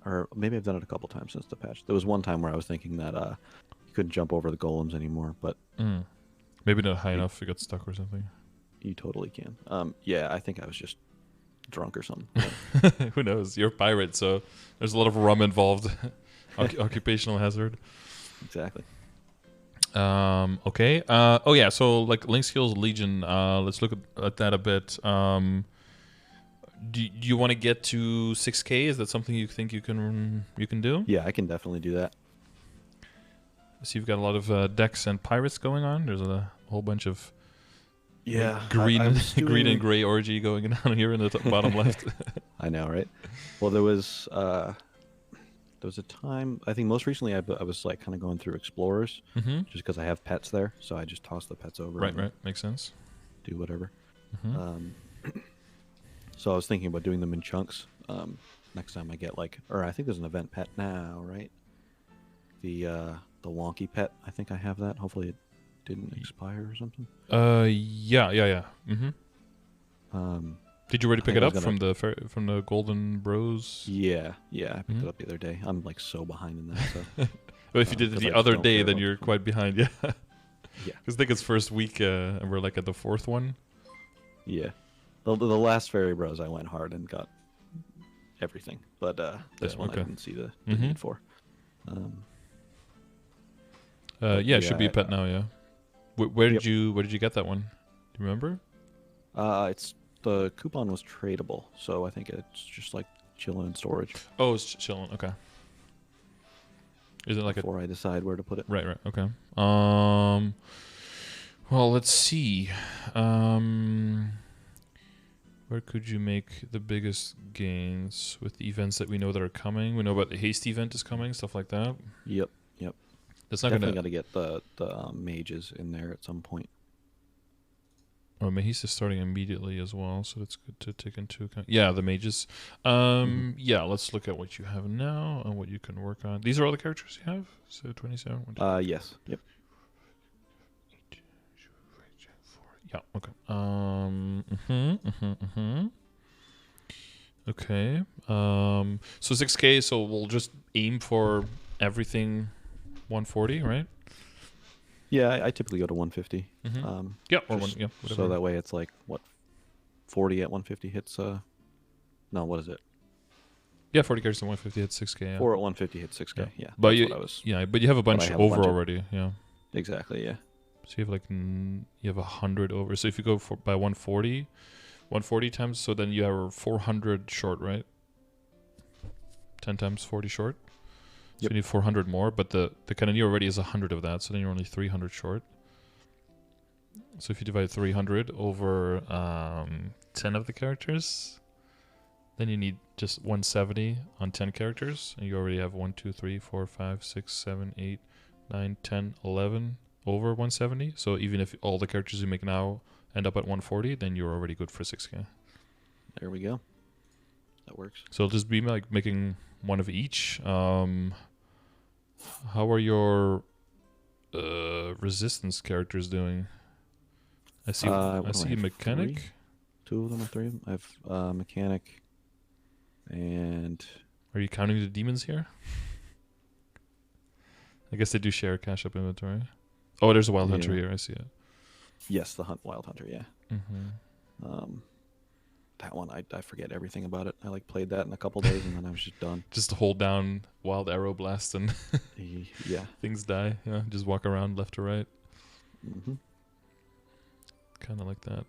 or maybe I've done it a couple times since the patch. There was one time where I was thinking that you couldn't jump over the golems anymore, but maybe not high enough. You got stuck or something. you totally can. Yeah, I think I was just drunk or something. Who knows? You're a pirate, so there's a lot of rum involved. Occupational hazard. Exactly. Okay. Oh yeah. So like Link Skills Legion. Let's look at that a bit. Do you want to get to 6K? Is that something you think you can do? Yeah, I can definitely do that. So you've got a lot of decks and pirates going on. There's a whole bunch of green green and gray orgy going on here in the bottom left. I know, right? Well, there was a time. I think most recently I was like kind of going through explorers, just because I have pets there, so I just toss the pets over. Right. Makes sense. Do whatever. So I was thinking about doing them in chunks. Next time I get or I think there's an event pet now, right? The wonky pet. I think I have that. Hopefully it didn't expire or something. Yeah. Did you already pick it up from the Golden Bros? Yeah. I picked it up the other day. I'm like so behind in that. So. Well, if you did it the other day, then you're quite behind. Yeah. Yeah. Because I think it's first week, and we're like at the fourth one. Yeah. The last Fairy Bros I went hard and got everything, but this one I didn't see the need for. It should be a pet now. Yeah. Where did you get that one? Do you remember? It's the coupon was tradable, so I think it's just like chilling in storage. Oh, it's chilling. Okay. Is it like before I decide where to put it? Right. Okay. Well, let's see. Where could you make the biggest gains with the events that we know that are coming? We know about the haste event is coming, stuff like that. Yep. That's not definitely got to get the mages in there at some point. Oh, haste is starting immediately as well, so that's good to take into account. Yeah, the mages. Yeah, let's look at what you have now and what you can work on. These are all the characters you have. So 27. Yes. Yep. Yeah. Okay. Okay. So 6K. So we'll just aim for everything 140, right? Yeah, I typically go to 150. Yeah. Or whatever. So that way it's like what, 40 at 150 hits. No, what is it? Yeah, 40 characters at 150 hits 6K. Yeah. 4 at 150 hits 6K. Yeah. But that's you have a bunch over already. Yeah. Exactly. Yeah. So you have like you have 100 over. So if you go by 140 times, so then you have 400 short, right? 10 times 40 short. So you need 400 more, but the Cannoneer already is 100 of that, so then you're only 300 short. So if you divide 300 over 10 of the characters, then you need just 170 on 10 characters, and you already have 1, 2, 3, 4, 5, 6, 7, 8, 9, 10, 11. over 170. So even if all the characters you make now end up at 140, then you're already good for 6K. There we go. That works. So it'll just be like making one of each. How are your resistance characters doing? I see. I see a mechanic. 3? 2 of them or 3 of them. I have mechanic. And Are you counting the demons here? I guess they do share cash up inventory. Oh, there's a wild hunter here. I see it. yes, the wild hunter. Yeah. Mm-hmm. That one I forget everything about it. I like played that in a couple days and then I was just done. Just hold down wild arrow blast and yeah, things die. Yeah, just walk around left to right. mm-hmm. Kind of like that.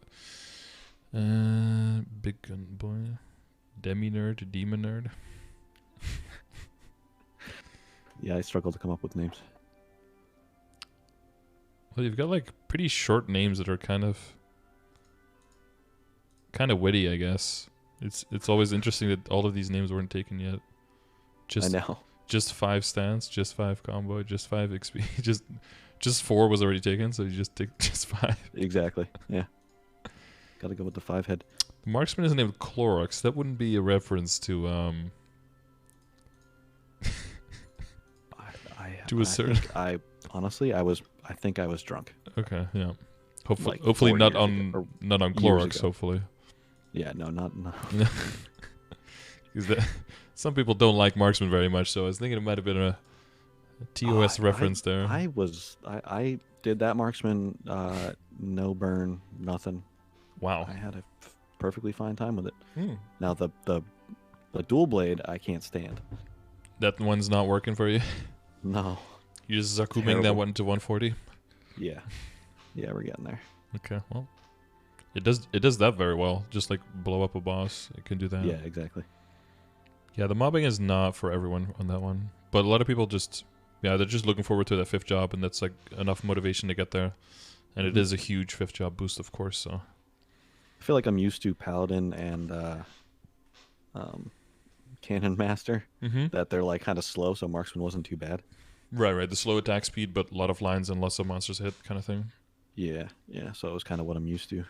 Big gun boy, demi nerd, demon nerd. Yeah, I struggle to come up with names. Well, you've got like pretty short names that are kind of witty, I guess. It's always interesting that all of these names weren't taken yet. I know. Just 5 stance, just 5 combo, just 5 XP, just 4 was already taken, so you just take just 5. Exactly. Yeah. Got to go with the 5 head. The marksman is named Clorox. That wouldn't be a reference to to a certain. I think I was drunk. Okay, yeah. Hopefully, Like hopefully 4 not years on ago, not on years Clorox. ago. Hopefully, Yeah, no, not. because some people don't like marksman very much. So I was thinking it might have been a TOS reference there. I did that marksman, no burn, nothing. Wow. I had a perfectly fine time with it. Hmm. Now the dual blade I can't stand. That one's not working for you. No. You just Zakuming that Terrible. one to 140. Yeah. Yeah, we're getting there. Okay, well, it does that very well. Just like blow up a boss, it can do that. Yeah, exactly. Yeah, the mobbing is not for everyone on that one, but a lot of people just, they're just looking forward to that 5th job, and that's like enough motivation to get there. And it is a huge 5th job boost, of course. So I feel like I'm used to Paladin and Cannon Master, that they're like kind of slow, so marksman wasn't too bad. Right. The slow attack speed, but a lot of lines and lots of monsters hit, kind of thing. Yeah. So it was kind of what I'm used to.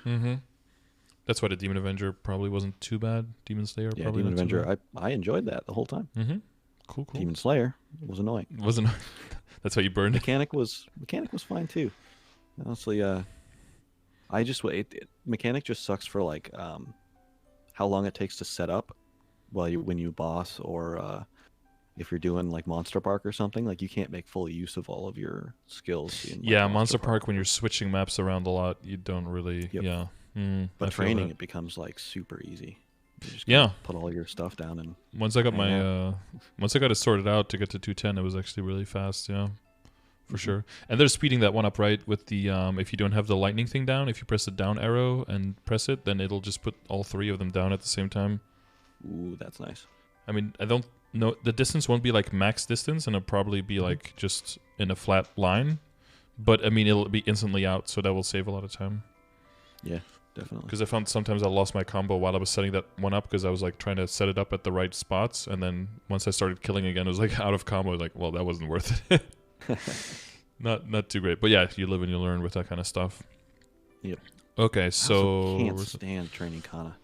That's why the Demon Avenger probably wasn't too bad. Demon Slayer Yeah, probably Demon not too Avenger, I enjoyed that the whole time. bad. Cool. Demon Slayer was annoying. Wasn't that's how you burned it? Mechanic was fine too. Honestly, Mechanic just sucks for like how long it takes to set up when you boss, or if you're doing like Monster Park or something, like you can't make full use of all of your skills. In, like, Monster Park when you're switching maps around a lot, you don't really. Yep. Yeah. But training, it becomes like super easy. You just put all your stuff down and. Once I got once I got it sorted out to get to 210, it was actually really fast. Yeah. For sure. And they're speeding that one up, right? With the if you don't have the lightning thing down, if you press the down arrow and press it, then it'll just put all 3 of them down at the same time. Ooh, that's nice. I mean, I don't know. The distance won't be like max distance, and it'll probably be like just in a flat line. But I mean, it'll be instantly out, so that will save a lot of time. Yeah, definitely. Because I found sometimes I lost my combo while I was setting that one up, because I was like trying to set it up at the right spots, and then once I started killing again, it was like out of combo. Like, well, that wasn't worth it. Not too great, but yeah, you live and you learn with that kind of stuff. Yep. Okay, so I can't stand training Kana.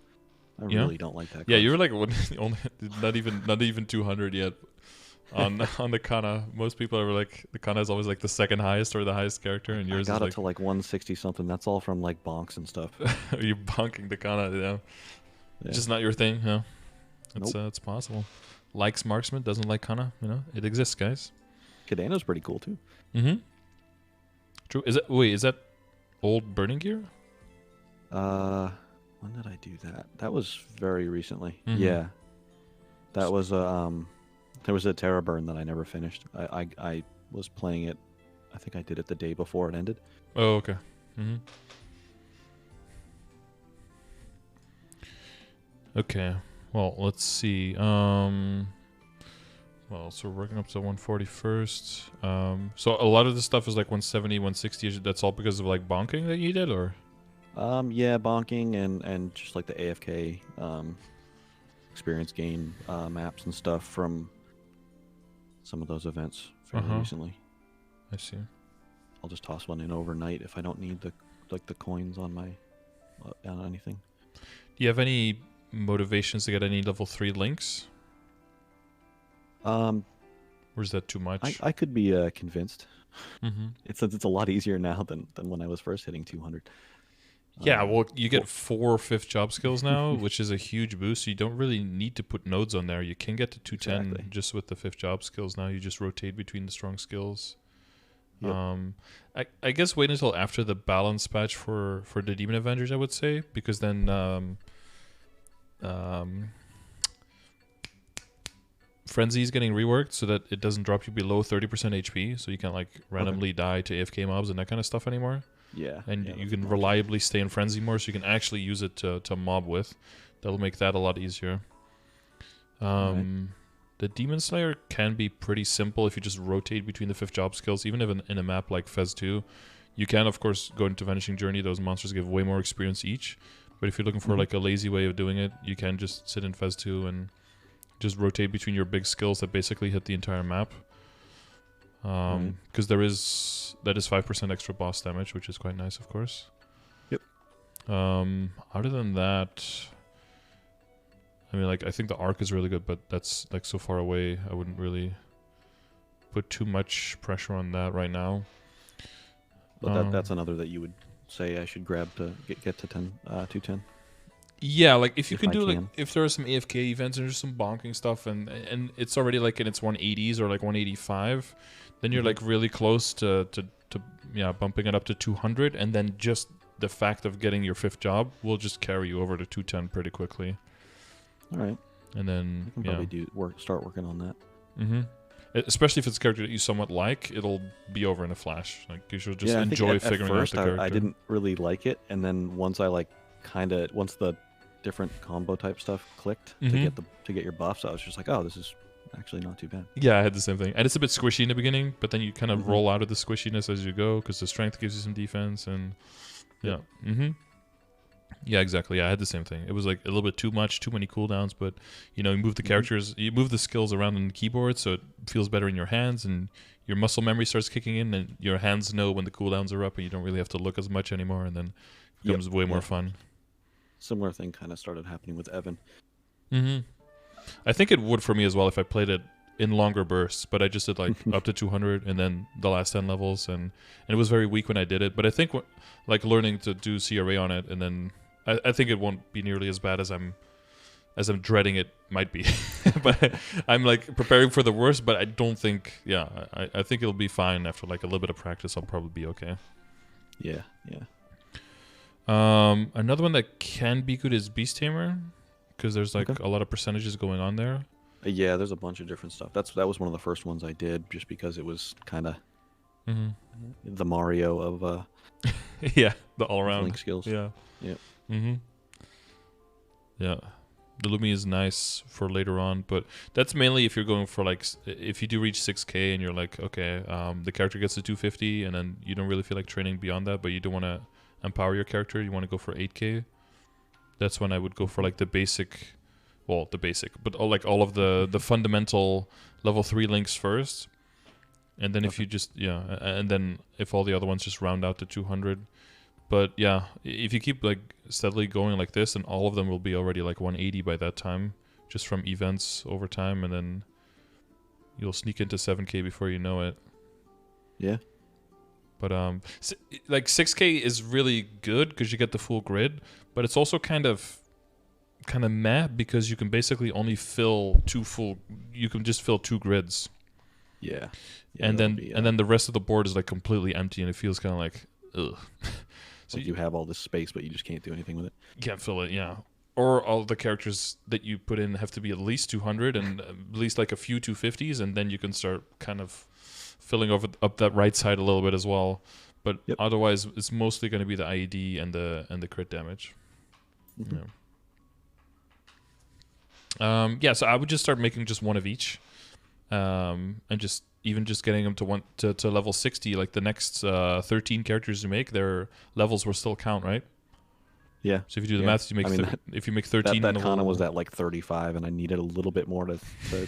I really don't like that. Yeah, you were like only not even 200 yet on the Kana. Most people are like the Kana is always like the second highest or the highest character, and yours I got is it like to like 160 something. That's all from like bonks and stuff. you're bonking the Kana. Yeah. Just not your thing. Yeah, it's possible. Likes marksman, doesn't like Kana. It exists, guys. Kadeno's pretty cool too. True. Is that old burning gear? When did I do that? That was very recently. Yeah. That was there was a Terra burn that I never finished. I was playing it. I think I did it the day before it ended. Oh, okay. Okay. Well, let's see. Well, so we're working up to 140 first. So a lot of this stuff is like 170, 160. That's all because of like bonking that you did, or? Yeah, bonking and just like the AFK experience gain maps and stuff from some of those events fairly recently. I see. I'll just toss one in overnight if I don't need the coins on my on anything. Do you have any motivations to get any level 3 links? Or is that too much? I could be convinced. Mm-hmm. It's a lot easier now than when I was first hitting 200. Yeah, well, you get 4 5th job skills now, which is a huge boost. You don't really need to put nodes on there. You can get to 210 just with the 5th job skills now. You just rotate between the strong skills. Yep. I guess wait until after the balance patch for the Demon Avengers, I would say, because then Frenzy is getting reworked so that it doesn't drop you below 30% HP, so you can't like randomly die to AFK mobs and that kind of stuff anymore. Yeah. And you can reliably stay in Frenzy more, so you can actually use it to mob with. That'll make that a lot easier. Right. The Demon Slayer can be pretty simple if you just rotate between the 5th job skills. Even if in a map like Fez 2, you can, of course, go into Vanishing Journey. Those monsters give way more experience each. But if you're looking for like a lazy way of doing it, you can just sit in Fez 2 and just rotate between your big skills that basically hit the entire map. Because that is 5% extra boss damage, which is quite nice, of course. Yep. Other than that, I mean, like, I think the arc is really good, but that's like so far away. I wouldn't really put too much pressure on that right now. But that's another that you would say I should grab to get to 210. Yeah, like if you can do I like if there are some AFK events and there's some bonking stuff and it's already like in its 180s or like 185, then you're like really close to bumping it up to 200, and then just the fact of getting your 5th job will just carry you over to 210 pretty quickly. All right. And then I can probably start working on that. Mm-hmm. Especially if it's a character that you somewhat like, it'll be over in a flash. Like you should just enjoy figuring out the character. I didn't really like it, and then once I once the different combo type stuff clicked to get your buffs, I was just like, oh, this is actually not too bad. Yeah, I had the same thing, and it's a bit squishy in the beginning, but then you kind of roll out of the squishiness as you go because the strength gives you some defense, and yeah, exactly. Yeah, I had the same thing. It was like a little bit too much, too many cooldowns, but you move the characters, you move the skills around on the keyboard, so it feels better in your hands, and your muscle memory starts kicking in, and your hands know when the cooldowns are up, and you don't really have to look as much anymore, and then it becomes way more fun. Similar thing kind of started happening with Evan. I think it would for me as well if I played it in longer bursts, but I just did like up to 200 and then the last 10 levels, and it was very weak when I did it. But I think like learning to do CRA on it, and then I think it won't be nearly as bad as I'm dreading it might be. But I'm like preparing for the worst, but I don't think, I think it'll be fine after like a little bit of practice. I'll probably be okay. Yeah. Another one that can be good is Beast Tamer, because there's like a lot of percentages going on there. Yeah, there's a bunch of different stuff. That was one of the first ones I did, just because it was kind of the Mario of the all around link skills. Yeah. The Lumi is nice for later on, but that's mainly if you're going for like if you do reach 6k and you're like, okay, the character gets to 250, and then you don't really feel like training beyond that, but you don't want to empower your character, you want to go for 8k. That's when I would go for like the basic, but all of the fundamental level 3 links first, and then if you just and then if all the other ones just round out to 200. But yeah, if you keep like steadily going like this, and all of them will be already like 180 by that time, just from events over time, and then you'll sneak into 7k before you know it. Yeah. But like 6k is really good because you get the full grid, but it's also kind of meh because you can basically only fill you can just fill 2 grids. Yeah. And then the rest of the board is like completely empty, and it feels kind of like ugh. So you have all this space, but you just can't do anything with it. You can't fill it, yeah. Or all the characters that you put in have to be at least 200 and at least like a few 250s, and then you can start kind of filling up that right side a little bit as well. But otherwise, it's mostly going to be the IED and the crit damage. So I would just start making just one of each, and just getting them to level 60. Like the next 13 characters you make, their levels will still count, right? Yeah. So if you do the Yeah. math, you make I mean, if you make 13 that level, Kana was at like 35, and I needed a little bit more to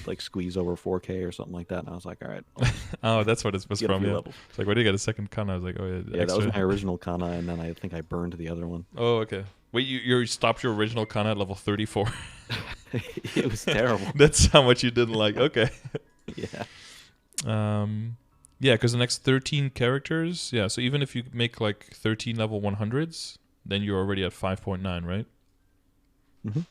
like squeeze over 4K or something like that. And I was like, all right, I'll just oh, that's what it's get a from. few Yeah. levels. It's like, why do you get a second Kana? I was like, oh yeah, Yeah, that extra. was my original Kana, and then I think I burned the other one. Oh, okay. Wait, you stopped your original Kana at level 34. It was terrible. That's how much you didn't like. Okay. Yeah. Yeah, because the next 13 characters, yeah, so even if you make like 13 level 100s, then you're already at 5.9, right? Mm-hmm.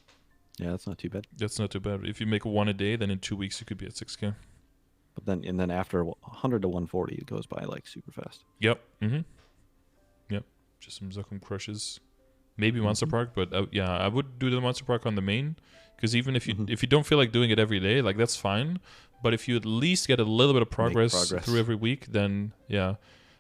Yeah, that's not too bad. That's not too bad. If you make one a day, then in 2 weeks you could be at 6K. But then after 100 to 140, it goes by like super fast. Yep. Mm-hmm. Yep. Just some Zuckum crushes. Maybe Monster Park, but yeah, I would do the Monster Park on the main, because even if you don't feel like doing it every day, like that's fine. But if you at least get a little bit of progress through every week, then yeah,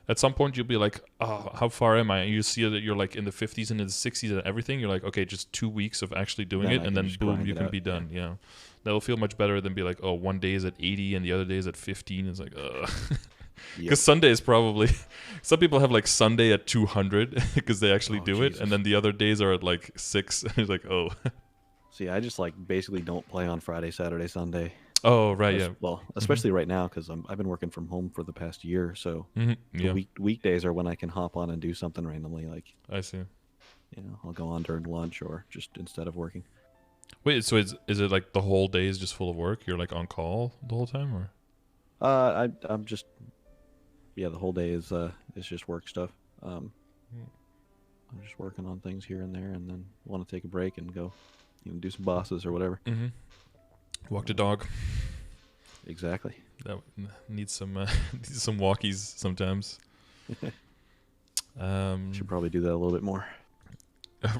at some point you'll be like, oh, how far am I? And you see that you're like in the 50s and in the 60s and everything. You're like, okay, just 2 weeks of actually doing it, and then boom, you can be done. Yeah, that'll feel much better than be like, oh, one day is at 80 and the other day is at 15. It's like, because Sunday is probably some people have like Sunday at 200 because they actually do it, and then the other days are at like 6. And it's like, oh. See, I just like basically don't play on Friday, Saturday, Sunday. Oh, right, yeah. Well, especially right now, because I've been working from home for the past year, so weekdays are when I can hop on and do something randomly. Like, I see. You know, I'll go on during lunch or just instead of working. Wait, so is it like the whole day is just full of work? You're like on call the whole time, or? I'm just, the whole day is just work stuff. I'm just working on things here and there, and then want to take a break and go, do some bosses or whatever. Mm-hmm. Walk the dog. Exactly. That needs some walkies sometimes. Should probably do that a little bit more.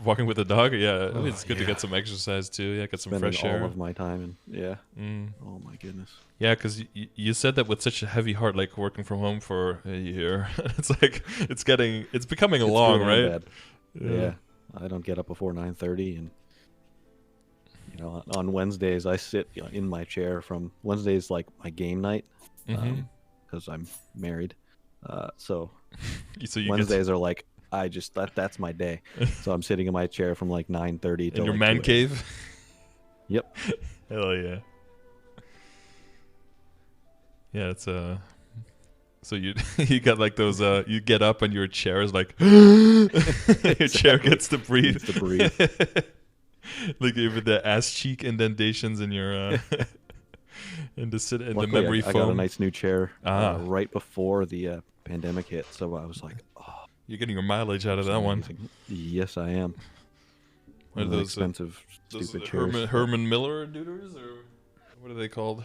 Walking with the dog, yeah, it's good to get some exercise too. Yeah, get some fresh air. All of my time, and oh my goodness. Yeah, because you said that with such a heavy heart, like working from home for a year. It's like it's becoming long, right? Bad. Yeah, I don't get up before 9:30, and on Wednesdays I sit in my chair from Wednesdays, like my game night, because I'm married. So Wednesdays are like that's my day. So I'm sitting in my chair from like 9:30 to in your like man cave. Yep. Hell yeah. Yeah, it's So you got like those you get up and your chair is like your chair gets to breathe. Like even the ass cheek indentations in your and the sit in the memory foam. I got a nice new chair right before the pandemic hit, so I was like, oh, you're getting your mileage out of that amazing. One. Yes, I am. What are those expensive, stupid chairs? Herman Miller dudes, or what are they called?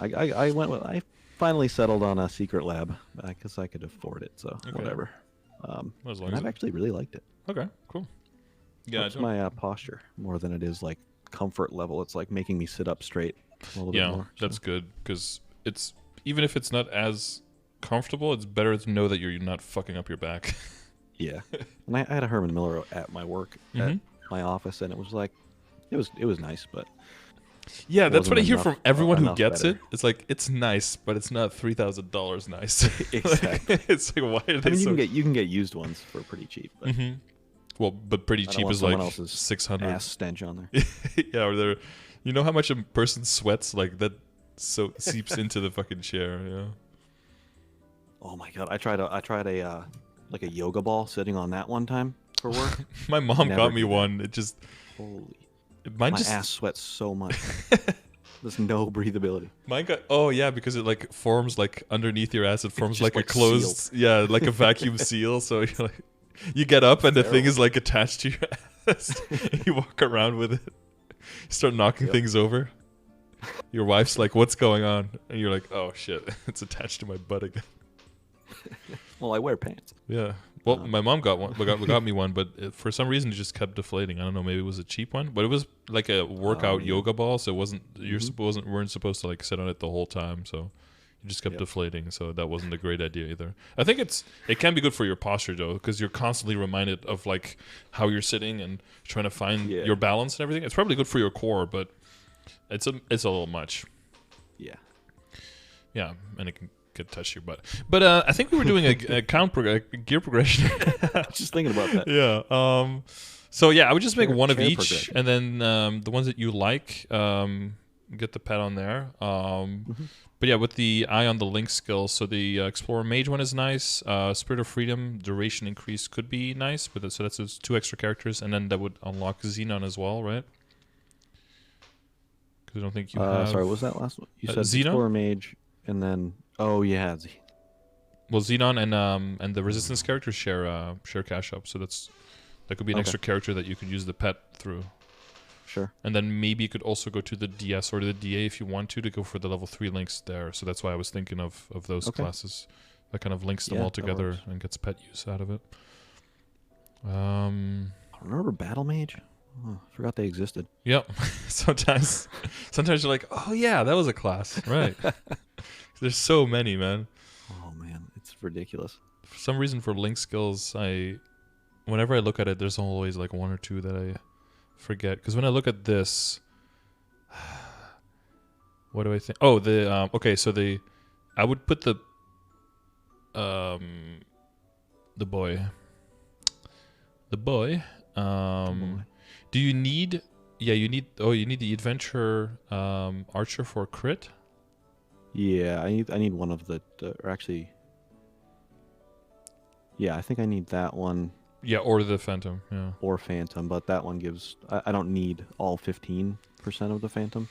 I finally settled on a Secret Lab because I could afford it, so whatever. I've actually really liked it. Okay, cool. Yeah, it's my posture more than it is like comfort level. It's like making me sit up straight a little bit more. Yeah, that's good, because it's even if it's not as comfortable, it's better to know that you're not fucking up your back. Yeah, and I had a Herman Miller at my work at my office, and it was like it was nice, but yeah, that's what I hear from everyone who gets it. It's like it's nice, but it's not $3,000 nice. Exactly. It's like, why are they? You can get used ones for pretty cheap. But well, but pretty cheap is like 600. Ass stench on there. Yeah, or they're, you know how much a person sweats, like that, so seeps into the fucking chair. Yeah. Oh my god, I tried a like a yoga ball sitting on that one time for work. My mom got me one. It just my ass sweats so much. There's no breathability. Mine got because it like forms like underneath your ass. It forms like a closed sealed. Like a vacuum seal. So you're like, you get up and the thing is like attached to your ass. You walk around with it. You start knocking things over. Your wife's like, "What's going on?" And you're like, "Oh shit, it's attached to my butt again." Well, I wear pants. Yeah. Well, my mom got me one, but for some reason it just kept deflating. I don't know, maybe it was a cheap one, but it was like a workout yoga ball, so it wasn't weren't supposed to like sit on it the whole time, so it just kept deflating. So that wasn't a great idea either. I think it can be good for your posture though, because you're constantly reminded of like how you're sitting and trying to find your balance and everything. It's probably good for your core, but it's a little much. Yeah. Yeah, and it could touch your butt. But I think we were doing a gear progression. I was just thinking about that. Yeah. So yeah, I would just make one of Chair each, progression. and then the ones that you like, get the pet on there. But yeah, with the eye on the link skill, so the Explorer Mage one is nice. Spirit of Freedom duration increase could be nice, but so that's those 2 extra characters, and then that would unlock Xenon as well, right? Because I don't think you have. Sorry, what was that last one? You said Xenon? Explorer Mage, and then well, Xenon and the Resistance characters share cash up, so that could be an extra character that you could use the pet through. Sure. And then maybe you could also go to the DS or the DA if you want to go for the level 3 links there. So that's why I was thinking of those classes. That kind of links them all together and gets pet use out of it. I remember Battle Mage. Oh, I forgot they existed. Yep. sometimes you're like, oh yeah, that was a class. Right. There's so many, man. Oh man, it's ridiculous. For some reason for link skills, whenever I look at it, there's always like 1 or 2 that I forget. Because when I look at this, what do I think? Oh, okay, so I would put the boy. Do you need? Yeah, you need. Oh, you need the adventure archer for crit. Yeah, I need one of the or actually. Yeah, I think I need that one. Yeah, or the Phantom. Yeah. Or Phantom, but that one gives. I don't need all 15% of the Phantom.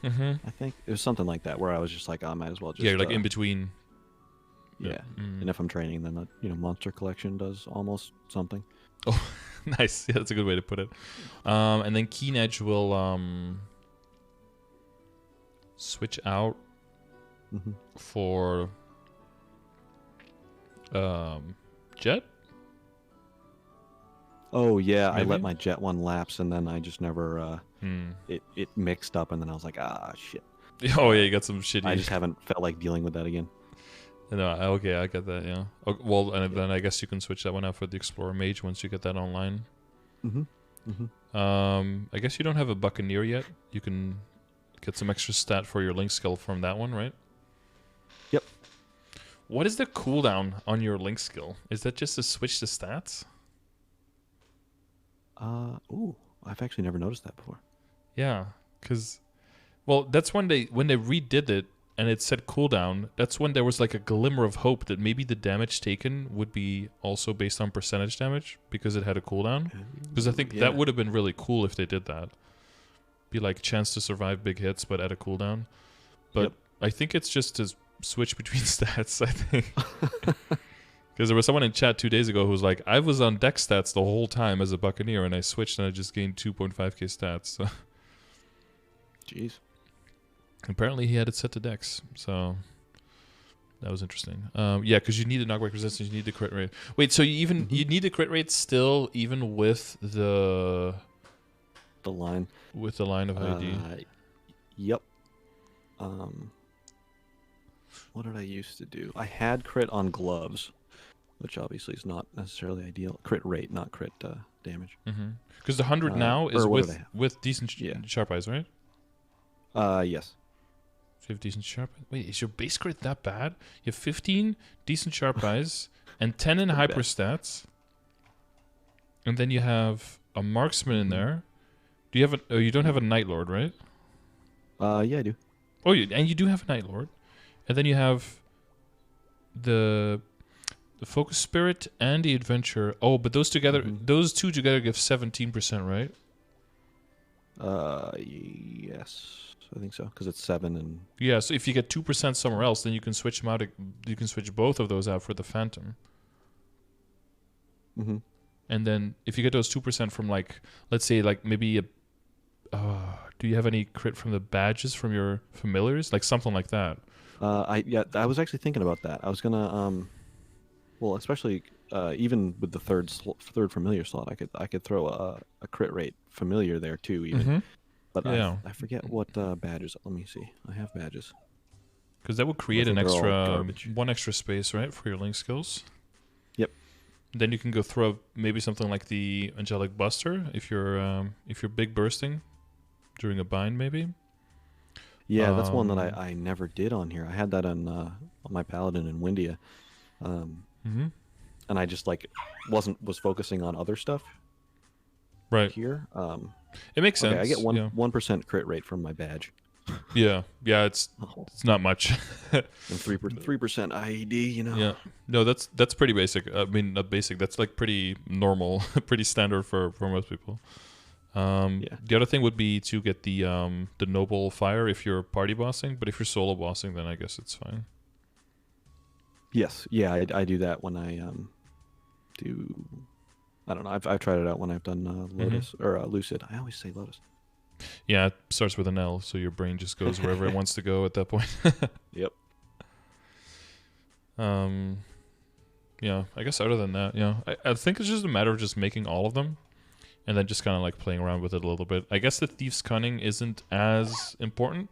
Mm-hmm. I think it was something like that where I was just like, I might as well just. Yeah, like in between. Yeah, and if I'm training, then Monster Collection does almost something. Oh, nice. Yeah, that's a good way to put it. And then Keen Edge will switch out for Jet. Oh yeah, Maybe? I let my Jet one lapse, and then I just never. It mixed up, and then I was like, shit. Oh yeah, you got some shitty. I just haven't felt like dealing with that again. No, okay, I get that. Yeah. Okay, well, and then I guess you can switch that one out for the Explorer Mage once you get that online. I guess you don't have a Buccaneer yet. You can get some extra stat for your link skill from that one, right? Yep. What is the cooldown on your link skill? Is that just to switch the stats? Ooh, I've actually never noticed that before. Yeah, because, well, that's when they redid it and it said cooldown. That's when there was like a glimmer of hope that maybe the damage taken would be also based on percentage damage because it had a cooldown. Because I think that would have been really cool if they did that. Be like chance to survive big hits, but at a cooldown. But I think it's just to switch between stats, I think. Because there was someone in chat 2 days ago who was like, I was on dex stats the whole time as a Buccaneer, and I switched and I just gained 2.5k stats. So. Jeez. Apparently he had it set to dex, so that was interesting. Yeah, because you need the knockback resistance, you need the crit rate. Wait, so you need the crit rate still, even with the line of ID? Yep. What did I used to do? I had crit on gloves, which obviously is not necessarily ideal. Crit rate, not crit damage. Because the 100 now is with decent sharp eyes, right? Yes. So you have decent sharp eyes. Wait, is your base crit that bad? You have 15 decent sharp eyes and 10 in hyper stats. And then you have a marksman in there. Do you have you don't have a Night Lord, right? Yeah, I do. Oh, and you do have a Night Lord. And then you have the Focus Spirit and the Adventure. Oh, but those together, those two together give 17%, right? Yes, I think so, because it's 7 and. Yeah, so if you get 2% somewhere else, then you can switch them out. You can switch both of those out for the Phantom. And then if you get those 2% from like, let's say like maybe a. Do you have any crit from the badges from your familiars, like something like that? I was actually thinking about that. I was gonna well, especially even with the third familiar slot, I could throw a crit rate familiar there too, even. But I forget what badges. Let me see. I have badges. Because that would create an extra one extra space, right, for your link skills. Yep. Then you can go throw maybe something like the Angelic Buster if you're big bursting during a bind, maybe. Yeah, that's one that I never did on here. I had that on my Paladin in Windia, um, hmm and I just like was focusing on other stuff Right. here. It makes Okay, I get sense. Yeah. 1% crit rate from my badge. Yeah. Yeah. It's not much. And 3% IED. You know. Yeah. No, that's pretty basic. I mean, not basic. That's like pretty normal, pretty standard for most people. Yeah. The other thing would be to get the noble fire if you're party bossing, but if you're solo bossing, then I guess it's fine. Yes. Yeah, I do that when I do. I don't know. I've tried it out when I've done Lotus or Lucid. I always say Lotus. Yeah, it starts with an L, so your brain just goes wherever it wants to go at that point. Yep. Yeah, I guess other than that, yeah, I think it's just a matter of just making all of them, and then just kind of like playing around with it a little bit. I guess the Thief's Cunning isn't as important.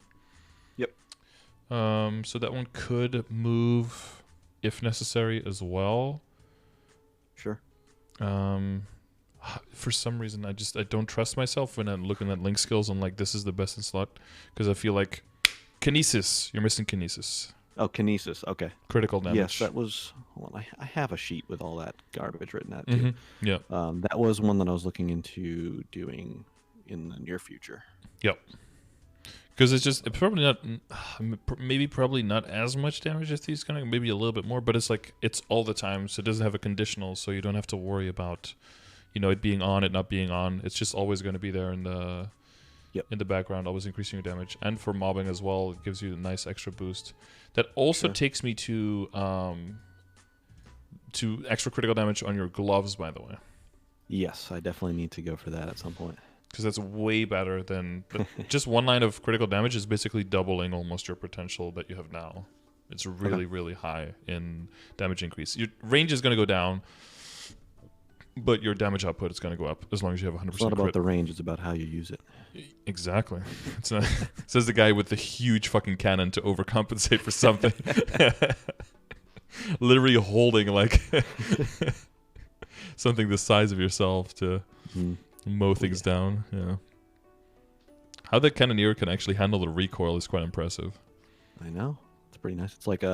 Yep. So that one could move if necessary as well. Sure. For some reason, I don't trust myself when I'm looking at link skills. I'm like, this is the best in slot, because I feel like Kinesis. You're missing Kinesis. Oh, Kinesis. Okay. Critical damage. Yes, that was. Hold on, I have a sheet with all that garbage written out too. Yeah. That was one that I was looking into doing in the near future. Yep. Because it's probably not, probably not as much damage as these kind of, maybe a little bit more, but it's like, it's all the time, so it doesn't have a conditional, so you don't have to worry about, it being on, it not being on. It's just always going to be there in the background, always increasing your damage. And for mobbing as well, it gives you a nice extra boost. That also takes me to extra critical damage on your gloves, by the way. Yes, I definitely need to go for that at some point. Because that's way better than just one line of critical damage is basically doubling almost your potential that you have now. It's really, really high in damage increase. Your range is going to go down, but your damage output is going to go up as long as you have 100%. It's not about the range; it's about how you use it. Exactly. It's not, says the guy with the huge fucking cannon to overcompensate for something. Literally holding like something the size of yourself to mow things down. Yeah. How the cannoneer can actually handle the recoil is quite impressive. I know. It's pretty nice. It's like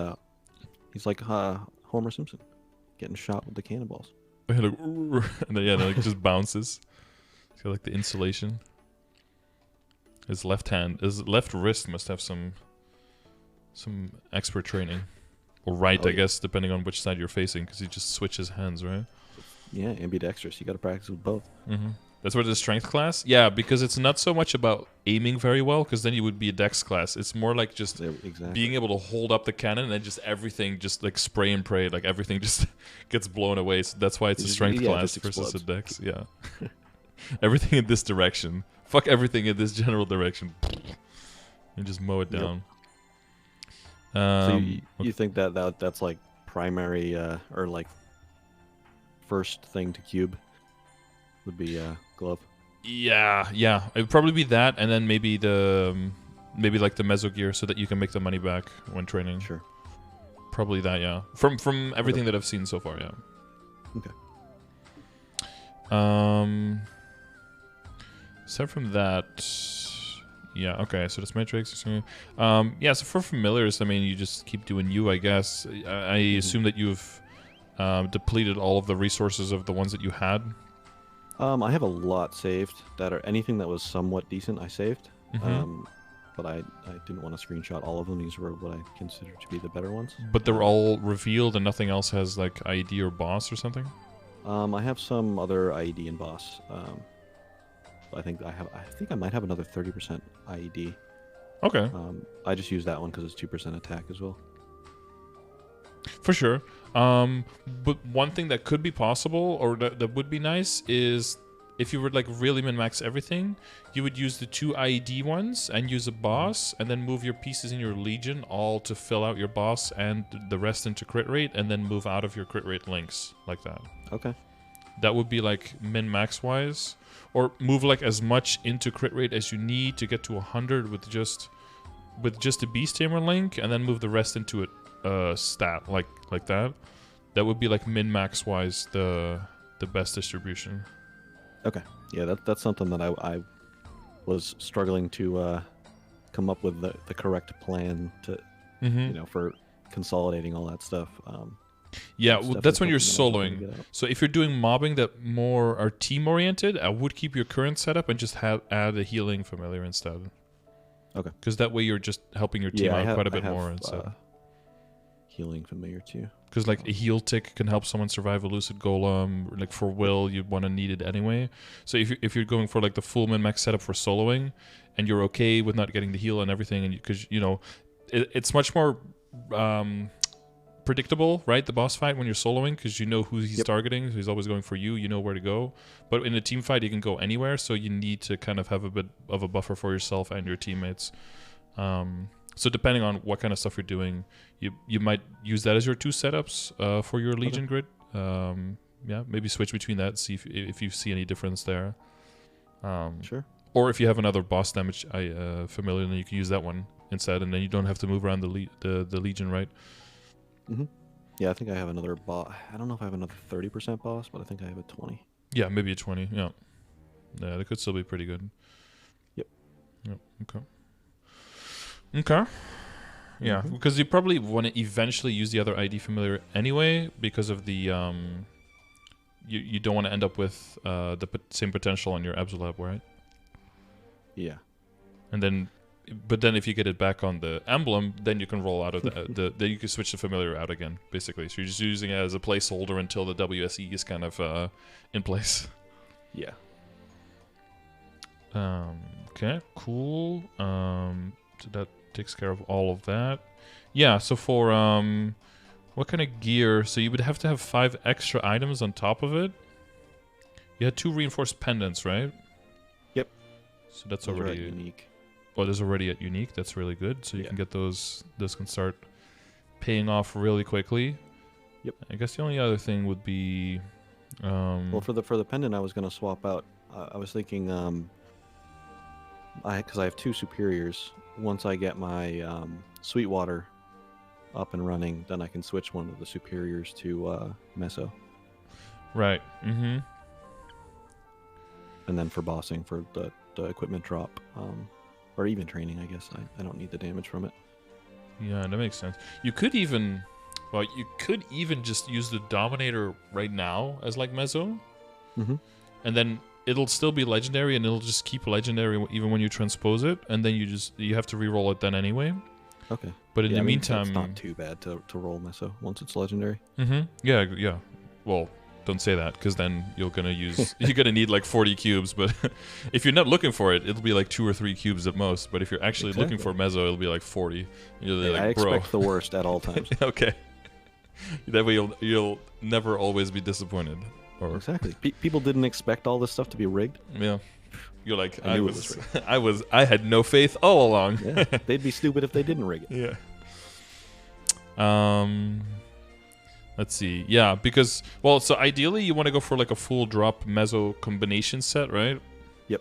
he's like Homer Simpson getting shot with the cannonballs. And then it just bounces. It's got like the insulation. His left wrist must have some expert training, or right, I guess, depending on which side you're facing, because he just switches hands, right? Yeah, ambidextrous. You got to practice with both. That's where the strength class. Yeah, because it's not so much about aiming very well, because then you would be a dex class. It's more like just being able to hold up the cannon and then just everything just like spray and pray, like everything just gets blown away. So that's why it's a strength class versus a dex. Yeah. Everything in this direction. Fuck everything in this general direction. And just mow it down. So you think that's like primary or like first thing to cube would be glove? Yeah. It would probably be that, and then maybe like the meso gear, so that you can make the money back when training. Sure. Probably that, yeah. From everything that I've seen so far, yeah. Okay. Aside from that, yeah, okay, so that's Matrix. Yeah, so for familiars, I mean, you just keep doing you, I guess. I assume that you've depleted all of the resources of the ones that you had. I have a lot saved that are anything that was somewhat decent. I saved, but I didn't want to screenshot all of them. These were what I consider to be the better ones. But they're all revealed, and nothing else has like IED or boss or something. I have some other IED and boss. I think I might have another 30% IED. Okay. I just use that one because it's 2% attack as well. For sure. But one thing that could be possible, or that would be nice, is if you would like really min-max everything, you would use the 2 IED ones and use a boss, and then move your pieces in your Legion all to fill out your boss and the rest into crit rate, and then move out of your crit rate links like that. Okay. That would be like min-max wise. Or move like as much into crit rate as you need to get to 100 with just a Beast Tamer link, and then move the rest into a stat like that. That would be like min-max wise the best distribution. Okay. Yeah, that's something that I was struggling to come up with the correct plan to for consolidating all that stuff. Yeah, well, that's when you're something that I was hoping to soloing. get out. So if you're doing mobbing that more are team oriented, I would keep your current setup and just add a healing familiar instead. Okay. Because that way you're just helping your team out quite a bit more instead. Healing familiar too. Because like a heal tick can help someone survive a lucid golem. Like for will, you'd want to need it anyway. So if you're going for like the full min max setup for soloing, and you're okay with not getting the heal and everything, and because it's much more predictable, right? The boss fight when you're soloing, because you know who he's targeting. So he's always going for you. You know where to go. But in a team fight, you can go anywhere. So you need to kind of have a bit of a buffer for yourself and your teammates. So depending on what kind of stuff you're doing, you might use that as your two setups for your Legion grid. Yeah, maybe switch between that. See if you see any difference there. Sure. Or if you have another boss damage familiar, then you can use that one instead, and then you don't have to move around the Legion, right? Mm-hmm. Yeah, I think I have another boss. I don't know if I have another 30% boss, but I think I have a 20. Yeah, maybe a 20. Yeah, that could still be pretty good. Yep. Okay. Okay. Yeah, because you probably want to eventually use the other ID familiar anyway, because of the you don't want to end up with the same potential on your Absolab, right? Yeah. And then, but then if you get it back on the emblem, then you can roll out of then you can switch the familiar out again, basically. So you're just using it as a placeholder until the WSE is kind of in place. Yeah. Okay. Cool. So that takes care of all of that. Yeah. So for what kind of gear? So you would have to have 5 extra items on top of it. You had 2 reinforced pendants, right? Yep. So that's Those are already unique. Oh, there's already at unique. That's really good. So you Yeah. can get those. Those can start paying off really quickly. Yep. I guess the only other thing would be. Well, for the pendant, I was gonna swap out. I was thinking, because I have 2 superiors. Once I get my Sweetwater up and running, then I can switch one of the superiors to Meso. Right. Mm-hmm. And then for bossing, for the equipment drop, or even training, I guess I don't need the damage from it. Yeah, that makes sense. You could even, just use the Dominator right now as like Meso, and then it'll still be legendary, and it'll just keep legendary even when you transpose it, and then you have to re-roll it then anyway. Okay. But in the meantime, it's not too bad to roll Meso once it's legendary. Yeah. Well, don't say that, because then you're gonna need like 40 cubes. But if you're not looking for it, it'll be like 2 or 3 cubes at most. But if you're actually looking for Meso, it'll be like 40. And you'll be like, I expect the worst at all times. Okay. That way you'll never always be disappointed. Or exactly. People didn't expect all this stuff to be rigged. Yeah. You're like, I knew it was rigged. I had no faith all along. Yeah, they'd be stupid if they didn't rig Yeah. it. Let's see. Yeah, because so ideally you want to go for like a full drop Meso combination set, right? Yep.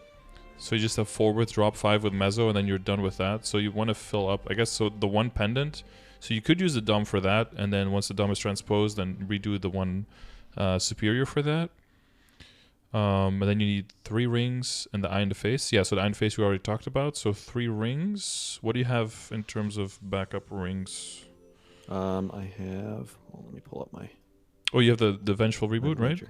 So you just have 4 with drop, 5 with Meso, and then you're done with that. So you want to fill up, I guess, so the 1 pendant. So you could use the Dom for that, and then once the Dom is transposed, then redo the 1 superior for that. And then you need 3 rings and the Eye in the Face. Yeah, so the Eye in the Face we already talked about. So 3 rings. What do you have in terms of backup rings? I have. Well, let me pull up my. Oh, you have the Vengeful Reboot, right? Here.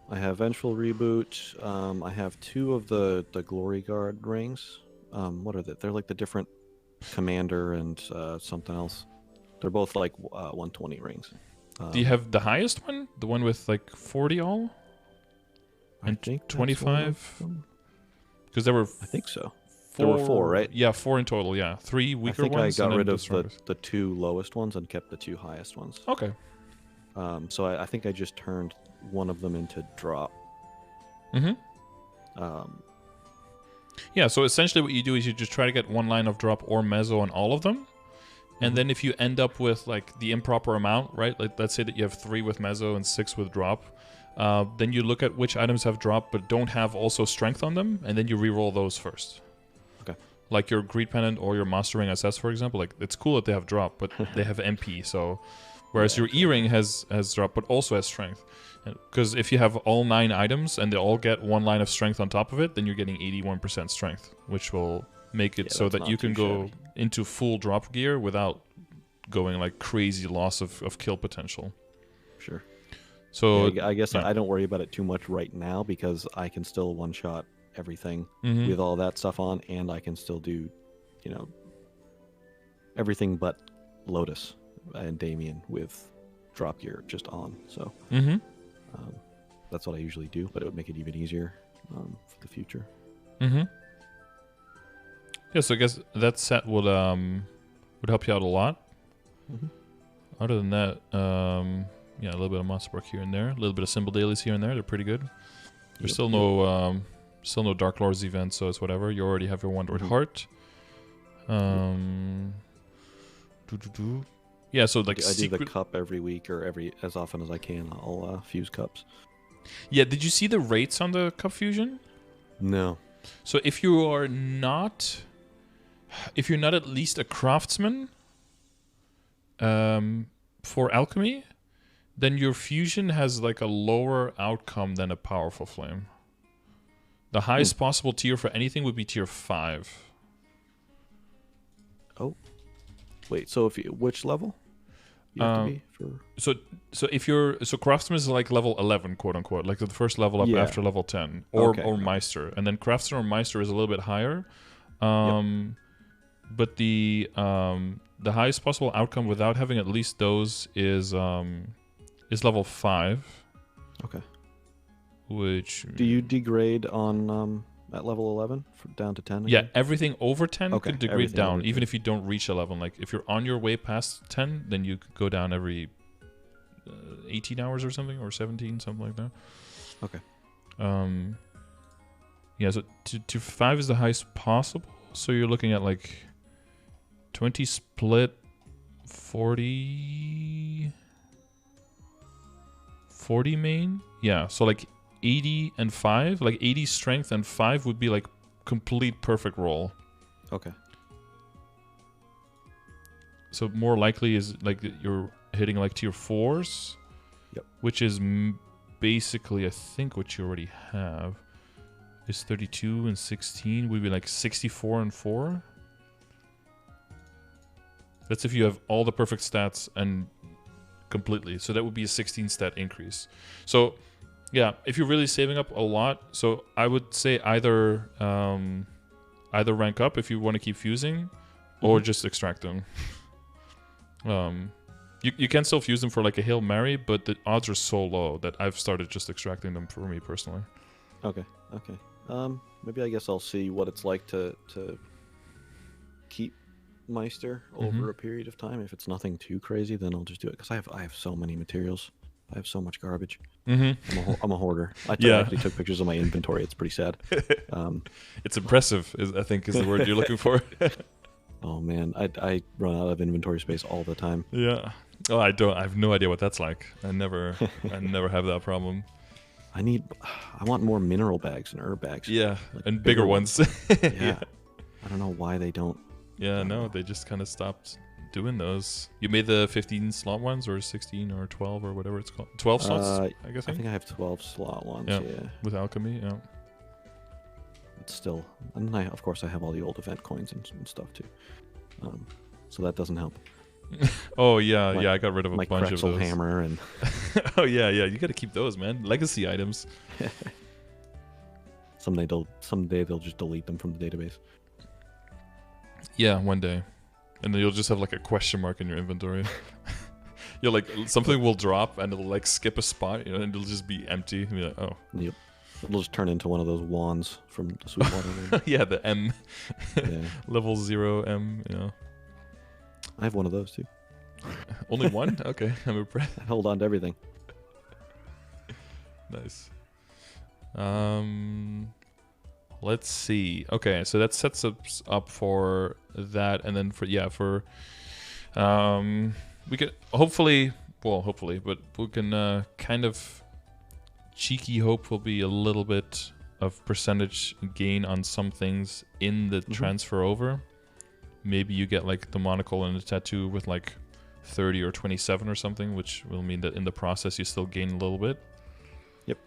I have Vengeful Reboot. I have 2 of the Glory Guard rings. What are they? They're like the different Commander and something else. They're both like 120 rings. Do you have the highest one? The one with like 40 all? And I think 25? Because there were. I think so. There were 4, right? Yeah, 4 in total. Yeah, 3 weaker ones. I think I got rid of strongest. the 2 lowest ones and kept the 2 highest ones. Okay. So I think I just turned one of them into drop. Yeah. So essentially, what you do is you just try to get 1 line of drop or Meso on all of them, and then if you end up with like the improper amount, right? Like let's say that you have 3 with Meso and 6 with drop. Then you look at which items have drop but don't have also strength on them, and then you re-roll those first. Okay. Like your Greed Pendant or your Master Ring SS, for example. Like it's cool that they have drop, but they have MP. So, whereas your E-Ring has drop but also has strength. Because if you have all 9 items and they all get 1 line of strength on top of it, then you're getting 81% strength, which will make it Yeah, so that's that not you can too go shabby. into full drop gear without going like crazy loss of kill potential. Sure. So Yeah, I guess yeah. I don't worry about it too much right now because I can still one-shot everything Mhm. with all that stuff on, and I can still do, you know, everything but Lotus and Damien with drop gear just on. So Mhm. that's what I usually do, but it would make it even easier for the future. Mhm. Yeah, so I guess that set would help you out a lot. Mm-hmm. Other than that, yeah, a little bit of monster work here and there, a little bit of symbol dailies here and there. They're pretty good. There's still no Dark Lords event, so it's whatever. You already have your Wandering Heart. Yeah, so like I do the cup every week or as often as I can. I'll fuse cups. Yeah, did you see the rates on the cup fusion? No. So if you're not at least a craftsman, for alchemy, then your fusion has like a lower outcome than a powerful flame. The highest possible tier for anything would be tier 5. Oh. Wait, so which level? You have to be for... So if you're craftsman is like level 11, quote unquote, like the first level up after level 10, or Meister, and then craftsman or Meister is a little bit higher. But the highest possible outcome without having at least those is level 5. Okay. Which do you degrade on at level 11 down to 10? Yeah, again? everything over 10 could degrade down, even 10. if you don't reach 11. Like if you're on your way past 10, then you could go down every 18 hours or something, or 17, something like that. Okay. Yeah, so to 5 is the highest possible. So you're looking at like 20 split, 40 main. Yeah, so like 80 and 5, like 80 strength and 5 would be like complete perfect roll. Okay. So more likely is like you're hitting like tier 4s. Yep. Which is basically, I think, what you already have. Is 32 and 16 would be like 64 and 4. That's if you have all the perfect stats and completely. So that would be a 16 stat increase. So yeah, if you're really saving up a lot, so I would say either rank up if you want to keep fusing, or just extract them. You can still fuse them for like a Hail Mary, but the odds are so low that I've started just extracting them for me personally. Okay. Maybe I guess I'll see what it's like to keep Meister over a period of time. If it's nothing too crazy, then I'll just do it, because I have so many materials. I have so much garbage. I'm a hoarder. I actually took pictures of my inventory. It's pretty sad. It's impressive, I think is the word you're looking for. Oh man, I run out of inventory space all the time. Yeah. Oh, I have no idea what that's like. I never have that problem. I want more mineral bags and herb bags. Yeah, like and bigger ones. Yeah. I don't know why they don't. Yeah, no, they just kind of stopped doing those. You made the 15 slot ones, or 16 or 12 or whatever it's called. 12 slots, I guess. I think I have 12 slot ones. Yeah. Yeah. With alchemy, yeah. It's still, and of course I have all the old event coins and stuff too. So that doesn't help. Oh yeah, I got rid of a my bunch of those. hammer and. Oh yeah, you got to keep those, man. Legacy items. Someday they'll just delete them from the database. Yeah, one day, and then you'll just have like a question mark in your inventory. You'll like something will drop and it'll like skip a spot, and it'll just be empty. And be like, oh. Yep. It'll just turn into one of those wands from the Sweetwater. Yeah, the M. Yeah. Level 0 M. Yeah. I have one of those too. Only one? Okay, I'm impressed. I hold on to everything. Nice. Let's see. Okay, so that sets us up for that, and then we could hopefully, but we can kind of cheeky hope will be a little bit of percentage gain on some things in the transfer over. Maybe you get like the monocle and the tattoo with like 30 or 27 or something, which will mean that in the process you still gain a little bit. Yep.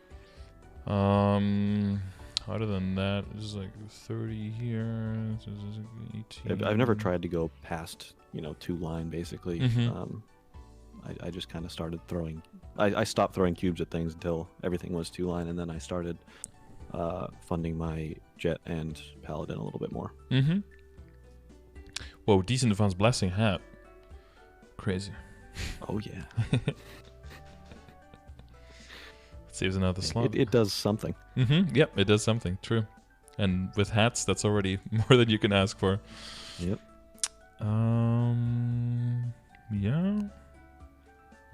Other than that, it's like 30 here, 18. I've never tried to go past 2-line basically. Mhm. I just kind of started throwing. I stopped throwing cubes at things until everything was 2-line, and then I started funding my jet and paladin a little bit more. Mm-hmm. Whoa, decent advanced blessing hat. Crazy. Oh yeah. Saves another slot. It does something. Mm-hmm. Yep, it does something. True. And with hats, that's already more than you can ask for. Yep. Yeah.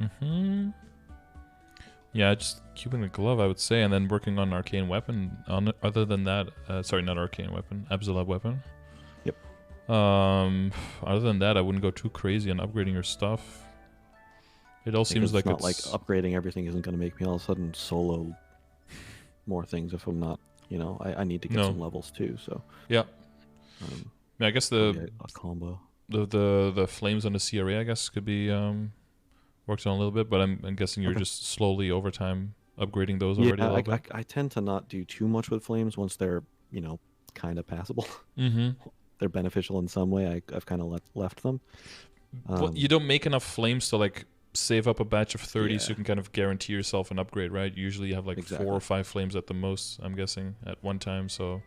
Mm-hmm. Yeah, just keeping the glove, I would say, and then working on arcane weapon. Other than that, sorry, not arcane weapon, Absolab weapon. Yep. Other than that, I wouldn't go too crazy on upgrading your stuff. It all seems like it's not like upgrading everything isn't going to make me all of a sudden solo more things if I'm not. I need to get some levels too. So yeah. I guess a combo. The flames on the CRA, I guess, could be worked on a little bit, but I'm guessing you're just slowly over time upgrading those already a little bit. I tend to not do too much with flames once they're kind of passable. Mm-hmm. They're beneficial in some way. I've kind of left them. Well, you don't make enough flames to like save up a batch of 30 so you can kind of guarantee yourself an upgrade, right? Usually you have like 4 or 5 flames at the most, I'm guessing, at one time. So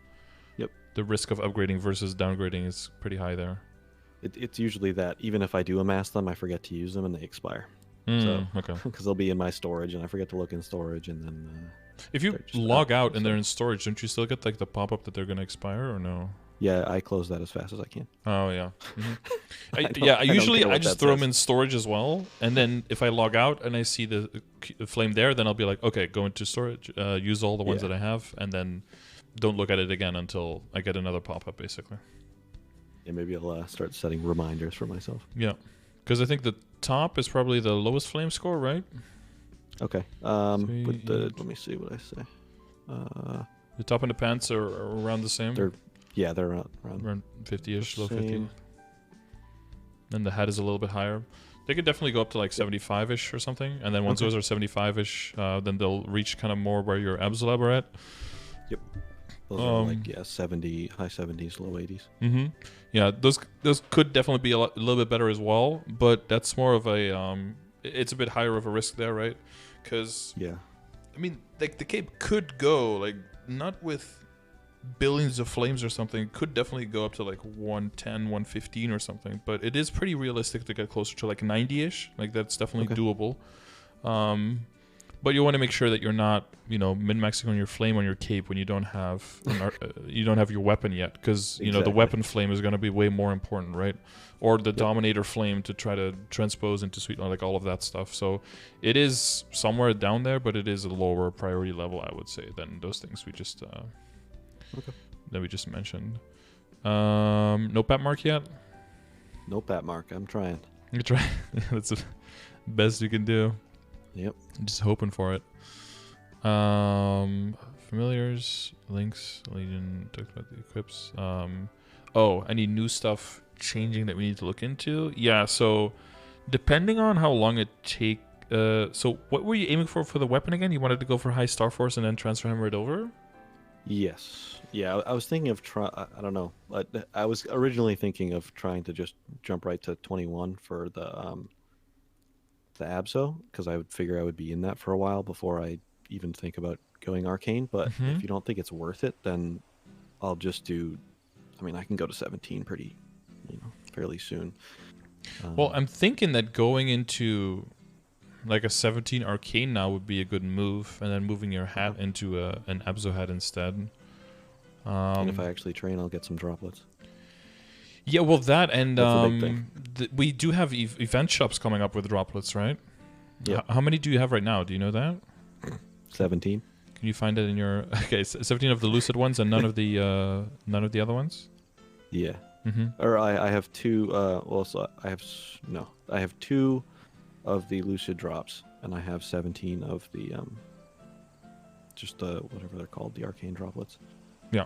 the risk of upgrading versus downgrading is pretty high there. It's usually that even if I do amass them, I forget to use them and they expire. Okay. Because they'll be in my storage and I forget to look in storage, and then if you log out and they're in storage, don't you still get like the pop-up that they're going to expire or no? Yeah, I close that as fast as I can. Oh yeah. Mm-hmm. I just throw them in storage as well, and then if I log out and I see the flame there, then I'll be like, okay, go into storage, use all the ones that I have, and then don't look at it again until I get another pop-up, basically. Yeah, maybe I'll start setting reminders for myself. Yeah, because I think the top is probably the lowest flame score, right? Okay. Let me see what I say. The top and the pants are around the same. They're around 50-ish, low 50. Then the hat is a little bit higher. They could definitely go up to like 75-ish or something. And then once those are 75-ish, then they'll reach kind of more where your Absolab are at. Yep. Those are like 70, high 70s, low 80s. Mm-hmm. Yeah, those could definitely be a little bit better as well, but that's more of a it's a bit higher of a risk there, right? Because I mean, like the cape could go like not with billions of flames or something, could definitely go up to like 110, 115 or something, but it is pretty realistic to get closer to like 90-ish. Like that's definitely doable. But you want to make sure that you're not, min-maxing on your flame on your cape when you don't have you don't have your weapon yet, because the weapon flame is going to be way more important, right? Or the Dominator flame to try to transpose into Sweet, like all of that stuff. So it is somewhere down there, but it is a lower priority level, I would say, than those things we just that we just mentioned. No pat mark yet? No pat mark. I'm trying. You try. That's the best you can do. Yep. Just hoping for it. Familiars, links, Legion, talked about the equips. Any new stuff changing that we need to look into? Yeah, so depending on how long it take. So what were you aiming for the weapon again? You wanted to go for high Star Force and then transfer him right over? Yes. Yeah, I was thinking of I don't know. I was originally thinking of trying to just jump right to 21 for the Abso, because I would figure I would be in that for a while before I even think about going Arcane. But if you don't think it's worth it, then I'll just do. I mean, I can go to 17 pretty, fairly soon. Well, I'm thinking that going into like a 17 Arcane now would be a good move, and then moving your hat into an Abso hat instead. And if I actually train, I'll get some droplets. Yeah, well, that and we do have event shops coming up with droplets, right? Yeah. How many do you have right now? Do you know that? 17. Can you find it in your 17 of the lucid ones and none of the other ones? Yeah. Or I have 2. I have 2 of the lucid drops, and I have 17 of the just the whatever they're called, the arcane droplets. Yeah.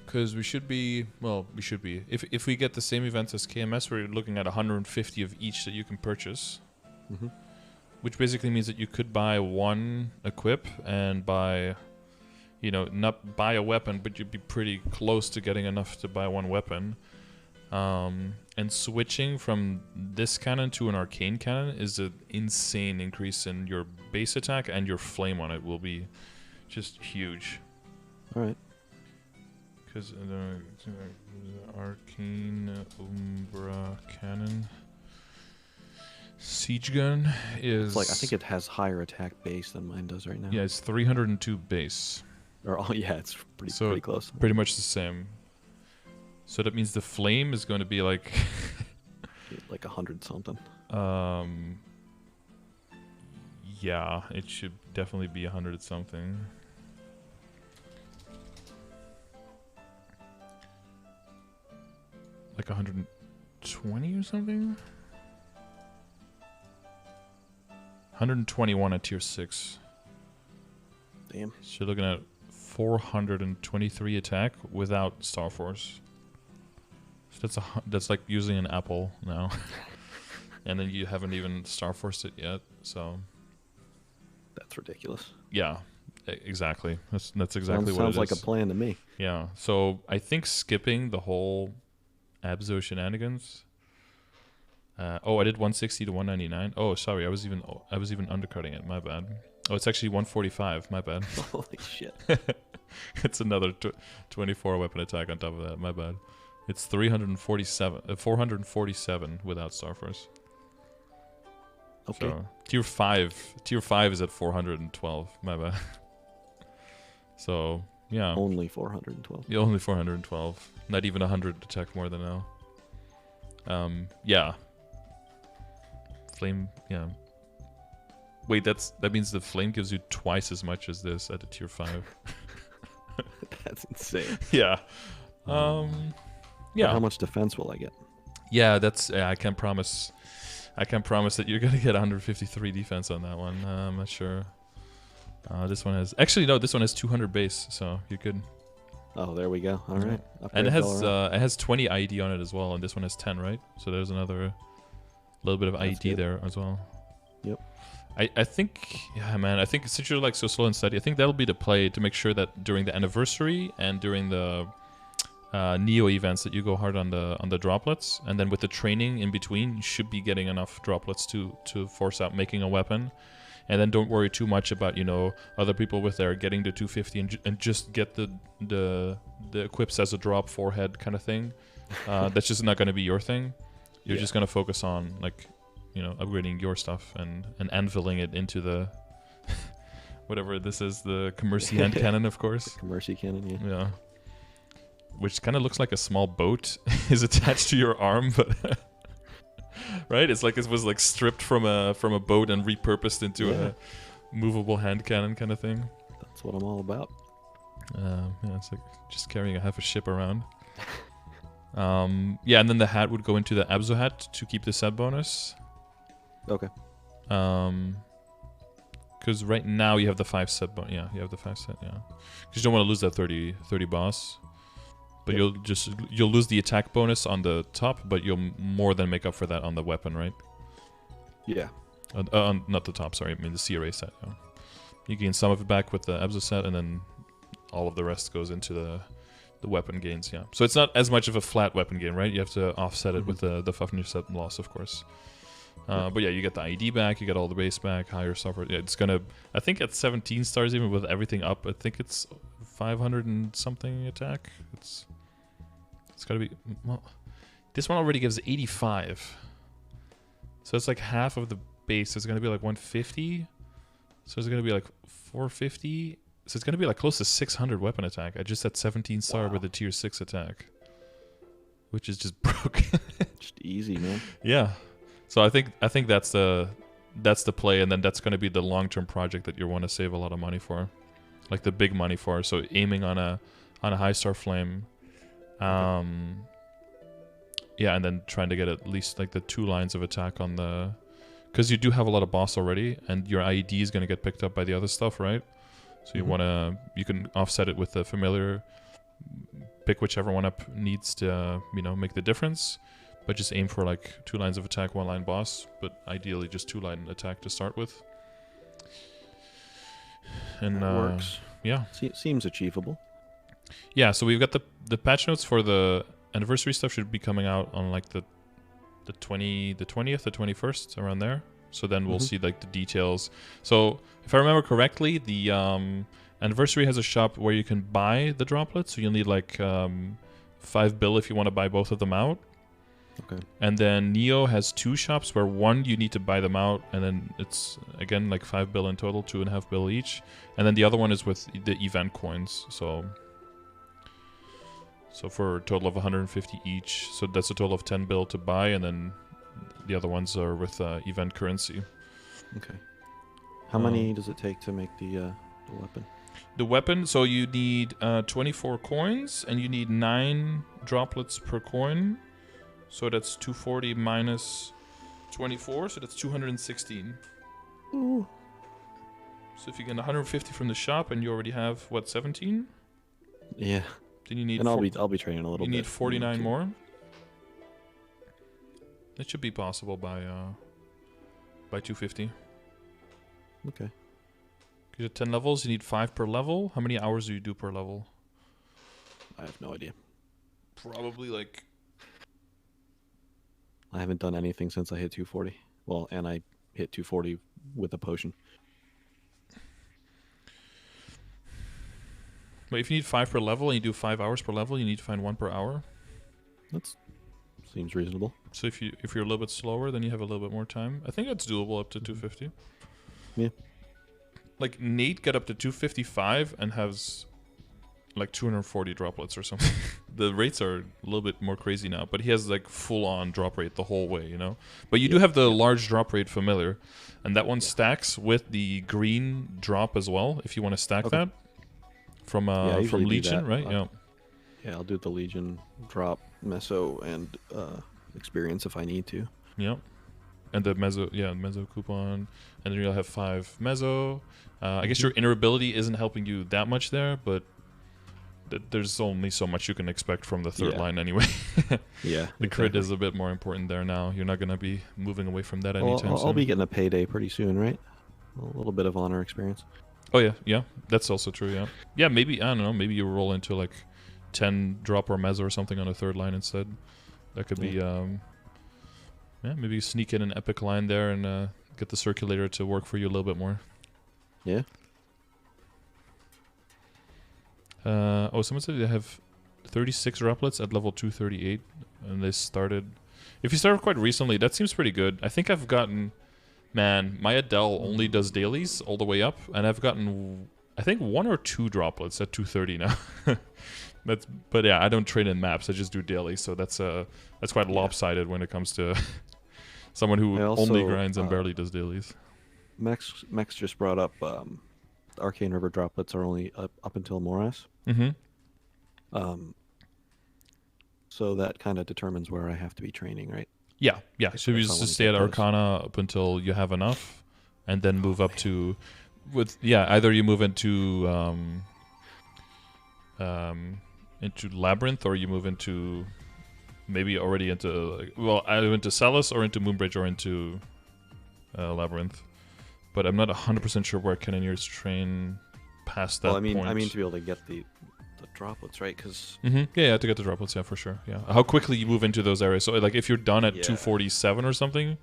Because we should be if we get the same events as KMS, we're looking at 150 of each that you can purchase. which basically means that you could buy one equip and buy, you know, not buy a weapon, but you'd be pretty close to getting enough to buy one weapon. And switching from this cannon to an arcane cannon is an insane increase in your base attack, and your flame on it will be just huge. All right. Because Arcane Umbra Cannon siege gun is It's like, I think it has higher attack base than mine does right now. yeah, it's 302 base. Or yeah, it's pretty close. Pretty much the same. So that means the flame is going to be like like 100 something. Yeah, it should definitely be 100 something. Like 120 or something? 121 at tier 6. Damn. So you're looking at 423 attack without Star Force. So that's like using an apple now. And then you haven't even Star Forced it yet, so That's ridiculous. yeah, exactly. That's exactly what it is. Sounds like a plan to me. Yeah. So I think skipping the whole Abzo shenanigans. Oh, I did 160 to 199. Oh, sorry, I was even undercutting it. My bad. Oh, it's actually 145. My bad. Holy shit. It's another 24 weapon attack on top of that. My bad. It's 447 without Starforce. Okay. So, tier 5 is at 412. My bad. So, yeah. Only 412. Yeah, only 412. Not even 100 attack more than now. Yeah. Flame, yeah. Wait, that means the flame gives you twice as much as this at a tier 5. That's insane. Yeah. Yeah. How much defense will I get? Yeah, that's I can't promise that you're gonna get 153 defense on that one. I'm not sure. This one has 200 base, so you're good. Oh, there we go. All right. And it has 20 IED on it as well, and this one has 10, right? So there's another little bit of IED there as well. Yep. I think, yeah, man. I think since you're like so slow and steady, I think that'll be the play to make sure that during the anniversary and during the Neo events that you go hard on the droplets, and then with the training in between, you should be getting enough droplets to force out making a weapon. And then don't worry too much about, you know, other people with their getting to 250 and just get the equips as a drop forehead kind of thing. That's just not going to be your thing. You're just going to focus on, like, you know, upgrading your stuff and anviling it into the whatever this is, the Commercy hand cannon, of course. The Commercy cannon, yeah. Yeah. Which kind of looks like a small boat is attached to your arm, but right? It's like it was like stripped from a boat and repurposed into a movable hand cannon kind of thing. That's what I'm all about. Yeah, it's like just carrying half a ship around. Yeah, and then the hat would go into the Abzo hat to keep the set bonus. Okay. Because right now you have the 5 set bonus. Yeah, you have the 5 set. Yeah, because you don't want to lose that 30 boss. But you'll lose the attack bonus on the top, but you'll more than make up for that on the weapon, right? Yeah. Not the top, sorry. I mean the CRA set. Yeah. You gain some of it back with the Abzo set, and then all of the rest goes into the weapon gains. Yeah. So it's not as much of a flat weapon gain, right? You have to offset it with the Fafnir set loss, of course. But yeah, you get the ID back, you get all the base back, higher software. Yeah, it's gonna. I think at 17 stars, even with everything up, I think it's 500 and something attack. It's gotta be. Well, this one already gives 85, so it's like half of the base. It's gonna be like 150, so it's gonna be like 450. So it's gonna be like close to 600 weapon attack. I just at 17 star with a tier 6 attack, which is just broken. Just easy, man. Yeah. So I think that's the play, and then that's going to be the long-term project that you want to save a lot of money for, like the big money for. So aiming on a high star flame, yeah, and then trying to get at least like the 2 lines of attack on the, because you do have a lot of boss already, and your IED is going to get picked up by the other stuff, right? So you you can offset it with the familiar, pick whichever one up needs to make the difference. but just aim for like 2 lines of attack, 1 line boss, but ideally just 2 line attack to start with. And That works. Yeah. Seems achievable. Yeah, so we've got the patch notes for the anniversary stuff should be coming out on like the 20th, the 21st, around there. So then we'll see like the details. So if I remember correctly, the anniversary has a shop where you can buy the droplets. So you'll need like 5 bill if you want to buy both of them out. Okay. And then Neo has 2 shops where one you need to buy them out, and then it's again like 5 bill in total, 2.5 bill each. And then the other one is with the event coins. So for a total of 150 each. So that's a total of 10 bill to buy, and then the other ones are with event currency. Okay. How many does it take to make the weapon? The weapon, so you need 24 coins, and you need 9 droplets per coin. So that's 240 minus 24, so that's 216. Ooh. So if you get 150 from the shop, and you already have, what, 17? Yeah. Then you need... And I'll be training a little bit. You need 49 more. That should be possible by 250. Okay. Because at 10 levels, you need 5 per level. How many hours do you do per level? I have no idea. Probably like... I haven't done anything since I hit 240. Well, and I hit 240 with a potion. But if you need 5 per level and you do 5 hours per level, you need to find 1 per hour. That seems reasonable. So if you're a little bit slower, then you have a little bit more time. I think that's doable up to 250. Yeah. Like Nate got up to 255 and has like 240 droplets or something. The rates are a little bit more crazy now, but he has like full on drop rate the whole way, you know. But you do have the large drop rate familiar, and that one stacks with the green drop as well. If you want to stack that from Legion, right? Yeah. Yeah, I'll do the Legion drop, Meso, and experience if I need to. Yeah. And the Meso coupon, and then you'll have 5 Meso. I guess your inner-ability isn't helping you that much there, but there's only so much you can expect from the third line anyway. Yeah. The crit is a bit more important there now. You're not going to be moving away from that anytime soon. I'll be getting a payday pretty soon, right? A little bit of honor experience. Oh, yeah. That's also true, yeah. Yeah, maybe, I don't know, maybe you roll into like 10 drop or Meso or something on the third line instead. That could be... maybe you sneak in an epic line there and get the circulator to work for you a little bit more. Yeah. Someone said they have 36 droplets at level 238, and they started... If you started quite recently, that seems pretty good. I think I've gotten... Man, my Adele only does dailies all the way up, and I've gotten, I think, 1 or 2 droplets at 230 now. But yeah, I don't train in maps. I just do dailies, so that's quite lopsided when it comes to someone who only grinds and barely does dailies. Max just brought up Arcane River droplets are only up until Morass. So that kind of determines where I have to be training, right? Yeah. So you just stay at Arcana up until you have enough, and then move up to, either you move into Labyrinth, or you move into maybe already into either into Salus or into Moonbridge or into Labyrinth. But I'm not 100% sure where Cannoneers train past that point. I mean to be able to get the droplets, right? Because to get the droplets, for sure. Yeah, how quickly you move into those areas. So like if you're done at 247 or something,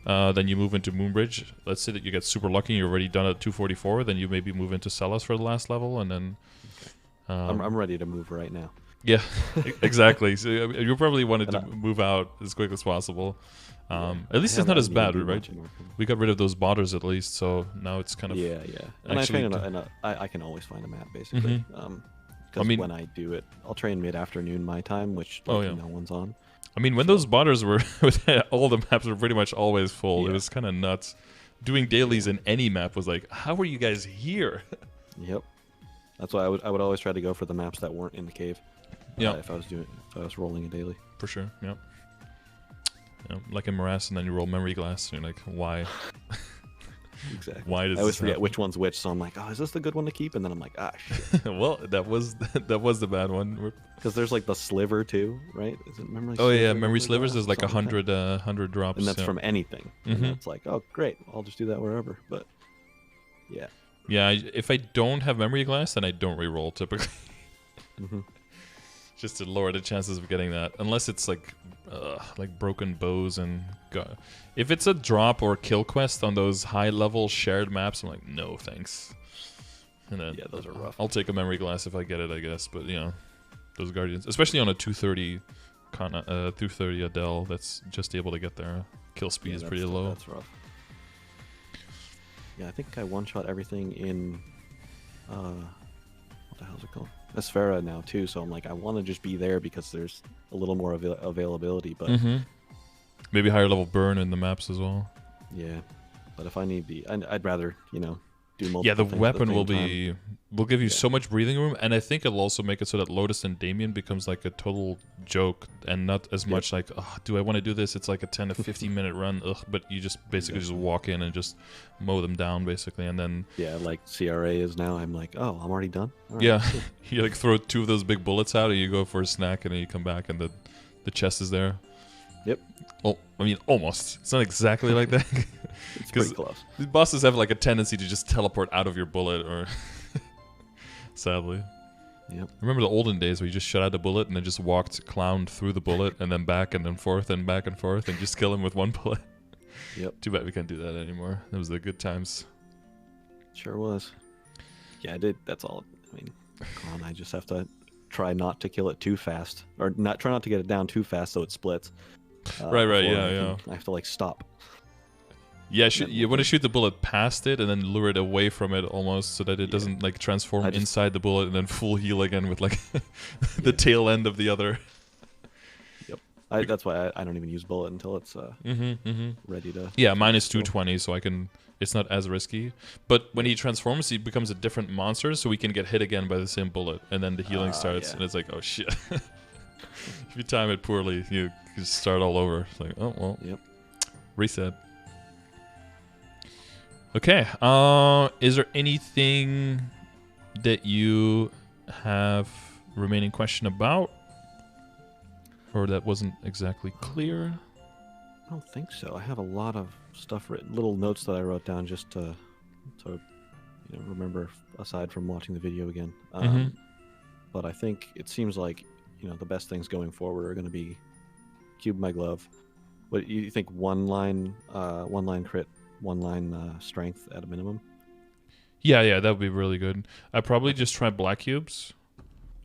then you move into Moonbridge. Let's say that you get super lucky and you're already done at 244, then you maybe move into Salus for the last level, and then I'm ready to move right now. Yeah, exactly. So you probably wanted to move out as quick as possible. At least it's not as bad, right? We got rid of those botters at least, so now it's kind of And I can always find a map basically. Because when I do it, I'll train mid-afternoon my time, which no one's on. I mean, when those botters were, all the maps were pretty much always full. It was kind of nuts. Doing dailies in any map was like, how are you guys here? Yep. That's why I would always try to go for the maps that weren't in the cave. If I was rolling a daily. For sure. Yeah. Like in Morass, and then you roll Memory Glass, and you're like, why? Exactly. Why does I always this forget happen? which one's which, so I'm like, oh, is this the good one to keep? And then I'm like, ah, shit. Well, that was the bad one. Because there's like the sliver too, right? Is it memory? Oh yeah, sliver memory that slivers does is like something like that? 100 drops. And that's yeah. from anything. Mhm. And it's like, oh, great, I'll just do that wherever. But yeah. Yeah, if I don't have memory glass, then I don't reroll typically. Mm-hmm. Just to lower the chances of getting that, unless it's like broken bows and if it's a drop or kill quest on those high level shared maps, I'm like, no thanks. And then Yeah, those are rough. I'll take a memory glass if I get it, I guess. But you know, those guardians, especially on a 230 230 Adele, that's just able to get there. Kill speed is pretty low. That's rough. Yeah, I think I one-shot everything in what the hell's it called? Esfera now too. So I'm like, I want to just be there because there's a little more availability. But Maybe higher level burn in the maps as well. yeah, but if I need I'd rather do multiple. Yeah, the things at weapon the same will give you Yeah. so much breathing room, and I think it'll also make it so that Lotus and Damien becomes like a total joke, and not as much like, oh, do I want to do this? It's like a 10 to 15 minute run, but you just basically just walk in and just mow them down basically, and then Yeah, like CRA is now. I'm like, oh, I'm already done. All right, yeah, cool. you like throw 2 of those big bullets out, and you go for a snack, and then you come back, and the chest is there. Yep. Well, I mean, almost. It's not exactly like that. It's pretty close. The bosses have like a tendency to just teleport out of your bullet, or sadly. Yep. Remember the olden days where you just shot out a bullet and then just walked, clowned through the bullet, and then back and then forth and back and forth, and just kill him with one bullet. Yep. Too bad we can't do that anymore. Those were the good times. Sure was. Yeah, I did. That's all. I mean, come on, I just have to try not to kill it too fast, or try not to get it down too fast so it splits. Right, before yeah. I have to like stop. Yeah, you want to shoot the bullet past it and then lure it away from it almost, so that it doesn't like transform inside the bullet and then full heal again with like the tail end of the other. Yep. That's why I don't even use bullet until it's ready to. Yeah, mine is 220, so I can. It's not as risky. But when he transforms, he becomes a different monster, so we can get hit again by the same bullet, and then the healing starts, and it's like, oh shit. If you time it poorly, you just start all over. It's like, oh well. Yep. Reset. Okay. Is there anything that you have remaining question about, or that wasn't exactly clear? I don't think so. I have a lot of stuff written, little notes that I wrote down just to remember aside from watching the video again. But I think it seems like the best things going forward are going to be cube my glove. What you think? One line crit, 1 line strength at a minimum. Yeah, that would be really good. I'd probably just try black cubes.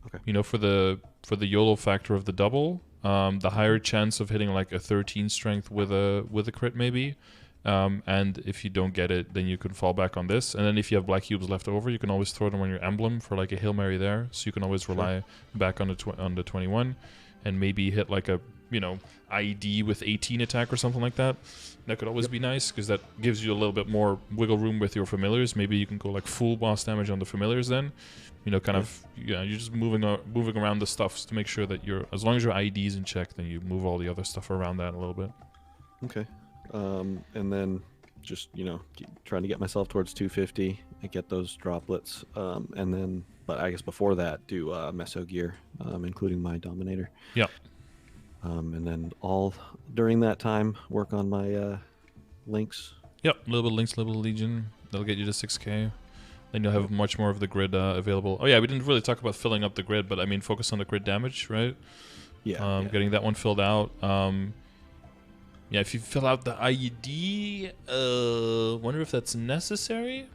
Okay. For the YOLO factor of the double, the higher chance of hitting like a 13 strength with a crit maybe. And if you don't get it, then you can fall back on this. And then if you have black cubes left over, you can always throw them on your emblem for like a Hail Mary there. So you can always rely back on the 21, and maybe hit like a IED with 18 attack or something like that. That could always be nice, because that gives you a little bit more wiggle room with your familiars. Maybe you can go like full boss damage on the familiars then. You're just moving around the stuffs to make sure that as long as your IED is in check, then you move all the other stuff around that a little bit. Okay. And then just trying to get myself towards 250 and get those droplets. And then, but I guess before that, do meso gear, including my dominator. Yeah. And then all during that time, work on my links. Yep, a little bit of links, a little bit of legion. That'll get you to 6k. Then you'll have much more of the grid available. Oh yeah, we didn't really talk about filling up the grid, but I mean, focus on the grid damage, right? Yeah. Getting that one filled out. Yeah, if you fill out the IED, wonder if that's necessary.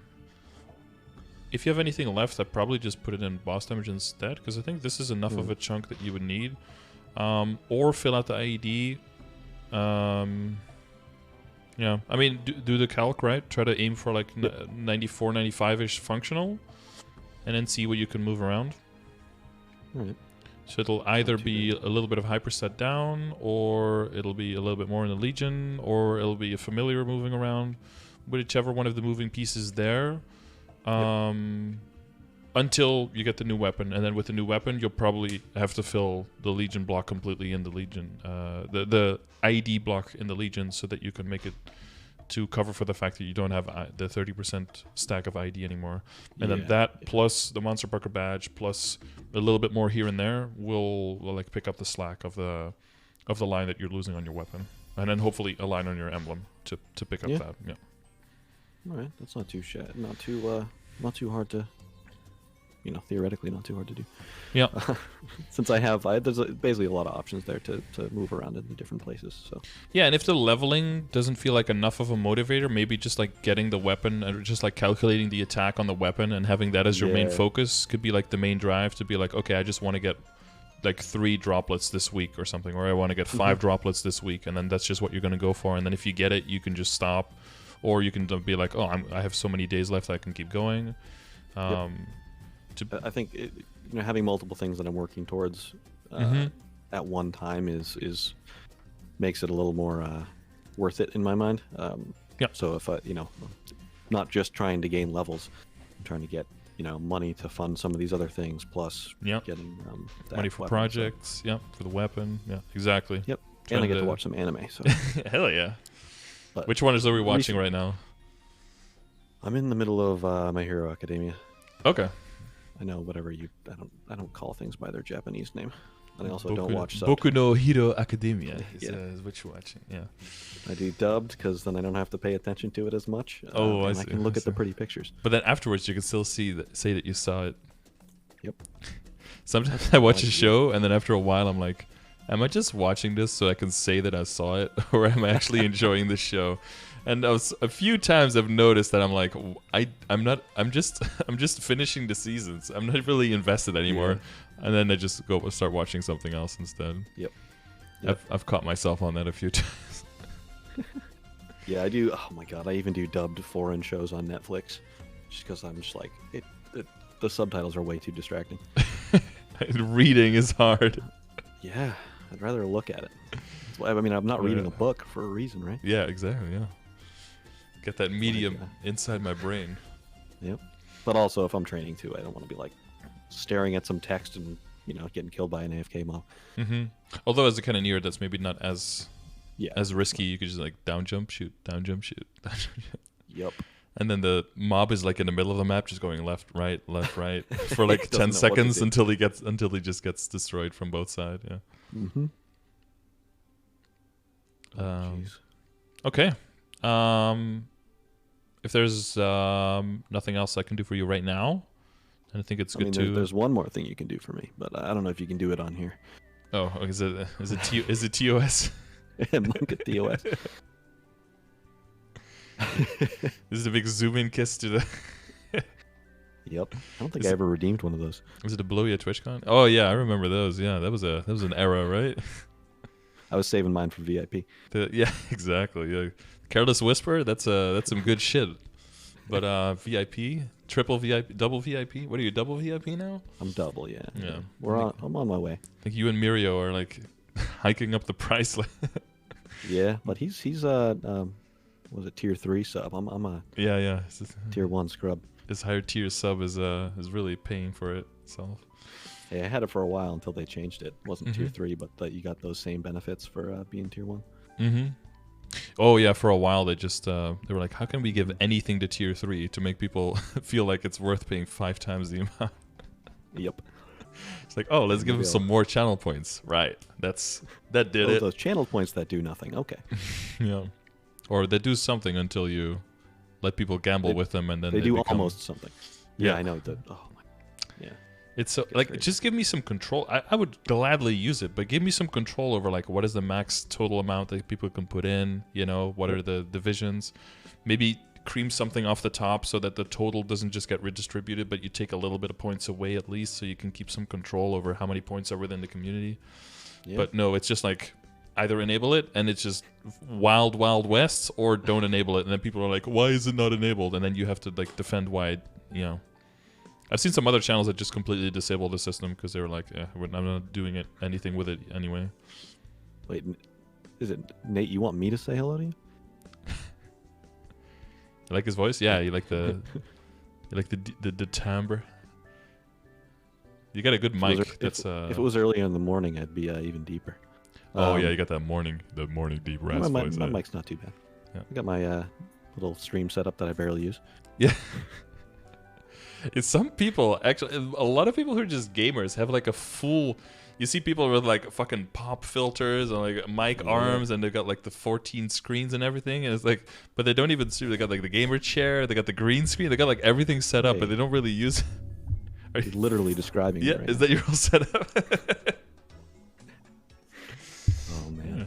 If you have anything left, I'd probably just put it in boss damage instead, because I think this is enough of a chunk that you would need. Or fill out the IED. Yeah, I mean, do the calc, right? Try to aim for like 94, 95-ish functional, and then see what you can move around. All right. So it'll either be a little bit of hyperset down, or it'll be a little bit more in the Legion, or it'll be a familiar moving around, whichever one of the moving pieces there. Until you get the new weapon, and then with the new weapon, you'll probably have to fill the Legion block completely in the Legion, the IED block in the Legion, so that you can make it to cover for the fact that you don't have the 30% stack of ID anymore. And then Yeah, that plus the Monster Parker badge plus a little bit more here and there will like pick up the slack of the line that you're losing on your weapon. And then hopefully a line on your emblem to pick up that. Yeah. All right, that's not too not too hard to, theoretically not too hard to do. Yeah. Since there's basically a lot of options there to move around in the different places. So Yeah, and if the leveling doesn't feel like enough of a motivator, maybe just like getting the weapon or just like calculating the attack on the weapon and having that as your main focus could be like the main drive to be like, okay, I just want to get like 3 droplets this week or something, or I want to get 5 droplets this week, and then that's just what you're going to go for. And then if you get it, you can just stop, or you can be like, oh, I have so many days left, I can keep going. I think having multiple things that I'm working towards at one time is makes it a little more worth it in my mind. So if not just trying to gain levels, I'm trying to get money to fund some of these other things, plus getting money for projects. For the weapon. Yeah, exactly. Yep. And I get to watch some anime. So hell yeah. But which one are we watching right now? I'm in the middle of My Hero Academia. Okay. I know whatever I don't call things by their Japanese name, and I also don't watch subbed. Boku no Hero Academia is what you're watching. Yeah. I do dubbed because then I don't have to pay attention to it as much. I see. I can look at the pretty pictures. But then afterwards, you can still say that you saw it. Yep. Sometimes I watch a show, and then after a while, I'm like, am I just watching this so I can say that I saw it, or am I actually enjoying the show? And a few times I've noticed that I'm like, I'm just finishing the seasons. I'm not really invested anymore. Yeah. And then I just start watching something else instead. Yep. I've caught myself on that a few times. Yeah, I do. Oh my god, I even do dubbed foreign shows on Netflix, just because I'm just like, the subtitles are way too distracting. Reading is hard. Yeah, I'd rather look at it. I mean, I'm not reading a book for a reason, right? Yeah, exactly. Yeah. Get that medium inside my brain. Yep. But also, if I'm training too, I don't want to be like staring at some text and getting killed by an AFK mob. Mm-hmm. Although as a cannoneer, that's maybe not as risky. You could just like down jump, shoot, down jump, shoot. Yep. And then the mob is like in the middle of the map, just going left, right, for like 10 seconds until he just gets destroyed from both sides. Yeah. Mm-hmm. Okay. If there's nothing else I can do for you right now, then I think it's good to. There's one more thing you can do for me, but I don't know if you can do it on here. Oh, is it TOS? Monk at TOS. This is a big zoom in kiss to the. Yep. I don't think I ever redeemed one of those. Was it a blowy at TwitchCon? Oh yeah, I remember those. Yeah, that was an era, right? I was saving mine for VIP. Yeah, exactly. Yeah. Careless Whisper, that's some good shit. But VIP, triple VIP, double VIP. What are you, double VIP now? I'm double, yeah. Yeah. I'm on my way. I think you and Mirio are like hiking up the price. Yeah, but he's was it tier 3 sub? I'm a tier 1 scrub. His higher tier sub is really paying for it itself. Yeah, I had it for a while until they changed it. It wasn't tier 3, but you got those same benefits for being tier 1. Mm-hmm. Oh yeah, for a while they just they were like, how can we give anything to tier 3 to make people feel like it's worth paying 5 times the amount? Yep. It's like, oh, let's give them some more channel points. Right. That did it. Those channel points that do nothing. Okay. Yeah. Or they do something until you let people gamble with them, and then they do almost something. Yeah, I know. Yeah. It's so, like, just give me some control. I would gladly use it, but give me some control over like what is the max total amount that people can put in. What are the divisions? Maybe cream something off the top so that the total doesn't just get redistributed, but you take a little bit of points away at least, so you can keep some control over how many points are within the community. Yeah. But no, it's just like either enable it and it's just wild west, or don't enable it, and then people are like, why is it not enabled? And then you have to like defend why. I've seen some other channels that just completely disable the system because they were like, I'm not doing anything with it anyway. Wait, is it Nate? You want me to say hello to you? You like his voice? Yeah, you like the timbre. You got a good mic. If it was earlier in the morning, I'd be even deeper. Oh yeah, you got that morning deep rasp voice. My mic's not too bad. I got my little stream setup that I barely use. Yeah. It's some people actually. A lot of people who are just gamers have like a full. You see people with like fucking pop filters and like mic arms, and they've got like the 14 screens and everything. And it's like, but they don't even stream. They got like the gamer chair. They got the green screen. They got like everything set up, but they don't really use. He's literally describing. Yeah, it right is that your whole setup? Oh man.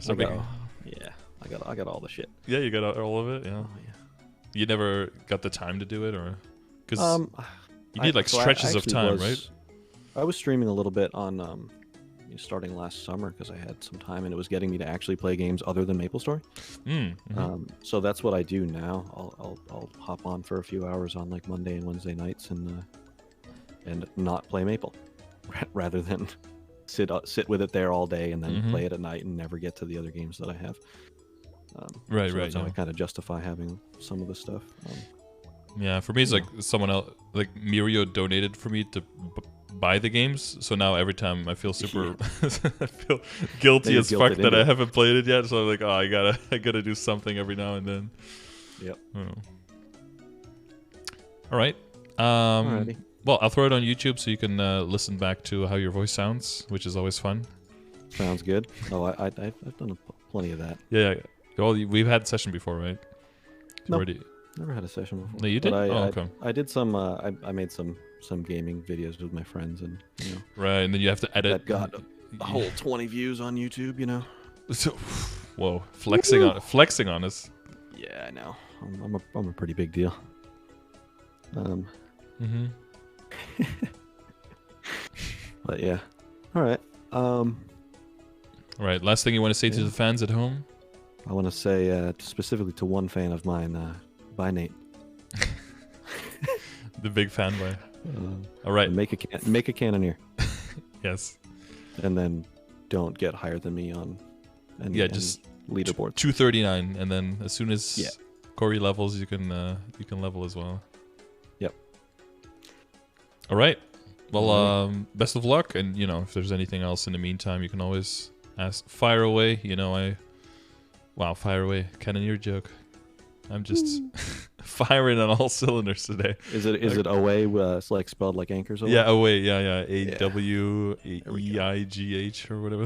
Yeah, I got all the shit. Yeah, you got all of it. Yeah. Oh yeah. You never got the time to do it, or because you need like so stretches of time, right? I was streaming a little bit on starting last summer because I had some time and it was getting me to actually play games other than MapleStory. So that's what I do now. I'll hop on for a few hours on like Monday and Wednesday nights and not play Maple, rather than sit with it there all day and then play it at night and never get to the other games that I have. Right. That's how I kind of justify having some of the stuff. Yeah, for me it's like someone else, like Mirio donated for me to buy the games, so now every time I feel super I feel guilty as fuck that I haven't played it yet, so I'm like, oh, I gotta do something every now and then. Yep. All right. Alrighty. Well, I'll throw it on YouTube so you can listen back to how your voice sounds, which is always fun. Sounds good. Oh, I've done plenty of that. Yeah. Well, we've had a session before, right? No, never had a session before. No, you did? Okay. I did some. I made some gaming videos with my friends, and Right, and then you have to edit. That got a whole 20 views on YouTube. So, whoa, flexing on us. Yeah, I know. I'm a pretty big deal. But yeah. All right. All right. Last thing you want to say to the fans at home? I want to say specifically to one fan of mine. Bye, Nate. The big fan boy. All right. Make a cannoneer. Yes. And then don't get higher than me on. Just leaderboard. 239, and then as soon as Corey levels, you can level as well. Yep. All right. Well, best of luck, and if there's anything else in the meantime, you can always ask. Fire away. Fire away. Cannoneer joke. I'm just firing on all cylinders today. Is it away? It's like spelled like anchors away? Yeah, away. Yeah. AWEIGH or whatever.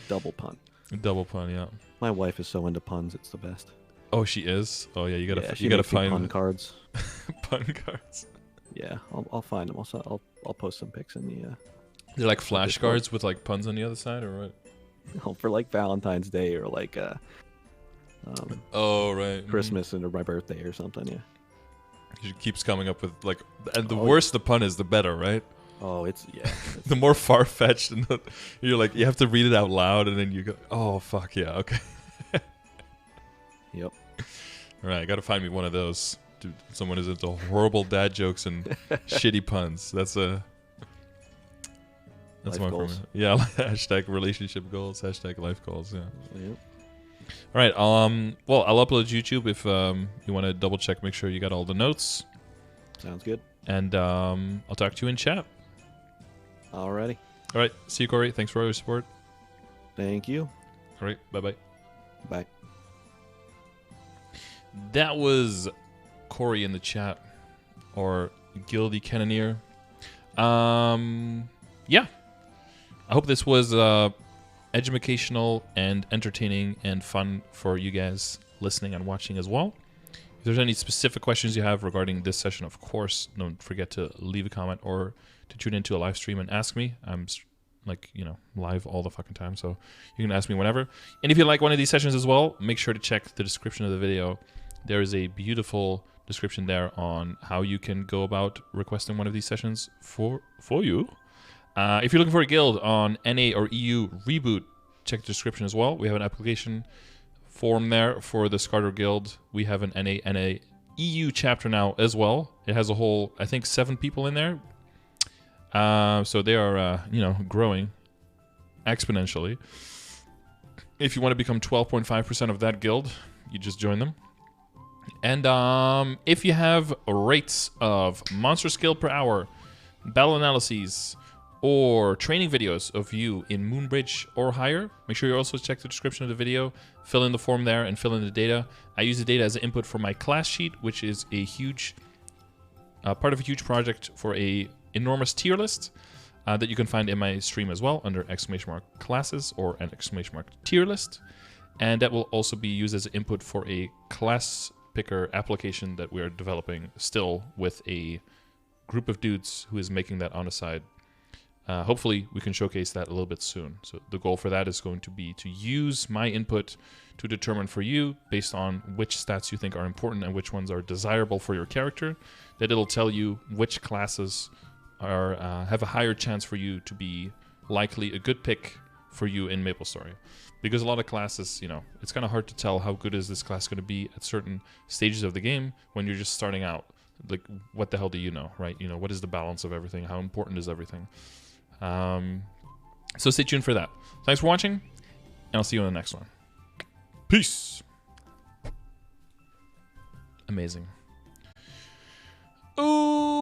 Double pun. Double pun. Yeah. My wife is so into puns. It's the best. Oh, she is. Oh yeah, you gotta find pun cards. Pun cards. Yeah, I'll find them. I'll post some pics in the. They're like flashcards with like puns on the other side, or what? Oh, for like Valentine's Day or like right, Christmas and my birthday or something. Yeah. She keeps coming up with like, and the worse the pun is, the better, right? Oh, it's the more far fetched, and you're like, you have to read it out loud, and then you go, oh fuck yeah, okay. Yep. All right, I gotta find me one of those. Dude, someone is into horrible dad jokes and shitty puns. That's one for me. Yeah, hashtag relationship goals, hashtag life goals. Yeah. Yep. All right. Well, I'll upload to YouTube if you want to double check, make sure you got all the notes. Sounds good. And I'll talk to you in chat. Alrighty. All right. See you, Corey. Thanks for all your support. Thank you. All right. Bye-bye. Bye. That was Corey in the chat, or Guildy Cannoneer. Yeah. I hope this was educational and entertaining and fun for you guys listening and watching as well. If there's any specific questions you have regarding this session, of course, don't forget to leave a comment or to tune into a live stream and ask me. I'm live all the fucking time, so you can ask me whenever. And if you like one of these sessions as well, make sure to check the description of the video. There is a beautiful description there on how you can go about requesting one of these sessions for you. If you're looking for a guild on NA or EU Reboot, check the description as well. We have an application form there for the Scardor guild. We have an NA EU chapter now as well. It has a whole, I think, 7 people in there. So they are, growing exponentially. If you want to become 12.5% of that guild, you just join them. And if you have rates of monster skill per hour, battle analyses, or training videos of you in Moonbridge or higher, make sure you also check the description of the video, fill in the form there and fill in the data. I use the data as an input for my class sheet, which is a huge part of a huge project for a enormous tier list that you can find in my stream as well under !classes or an !tier list. And that will also be used as an input for a class picker application that we are developing still with a group of dudes who is making that on the side. Hopefully we can showcase that a little bit soon. So the goal for that is going to be to use my input to determine for you, based on which stats you think are important and which ones are desirable for your character, that it'll tell you which classes are have a higher chance for you to be likely a good pick for you in MapleStory. Because a lot of classes, you know, it's kind of hard to tell how good is this class going to be at certain stages of the game when you're just starting out. Like, what the hell do you know, right? You know, what is the balance of everything? How important is everything? So stay tuned for that. Thanks for watching, and I'll see you in the next one. Peace. Amazing. Ooh.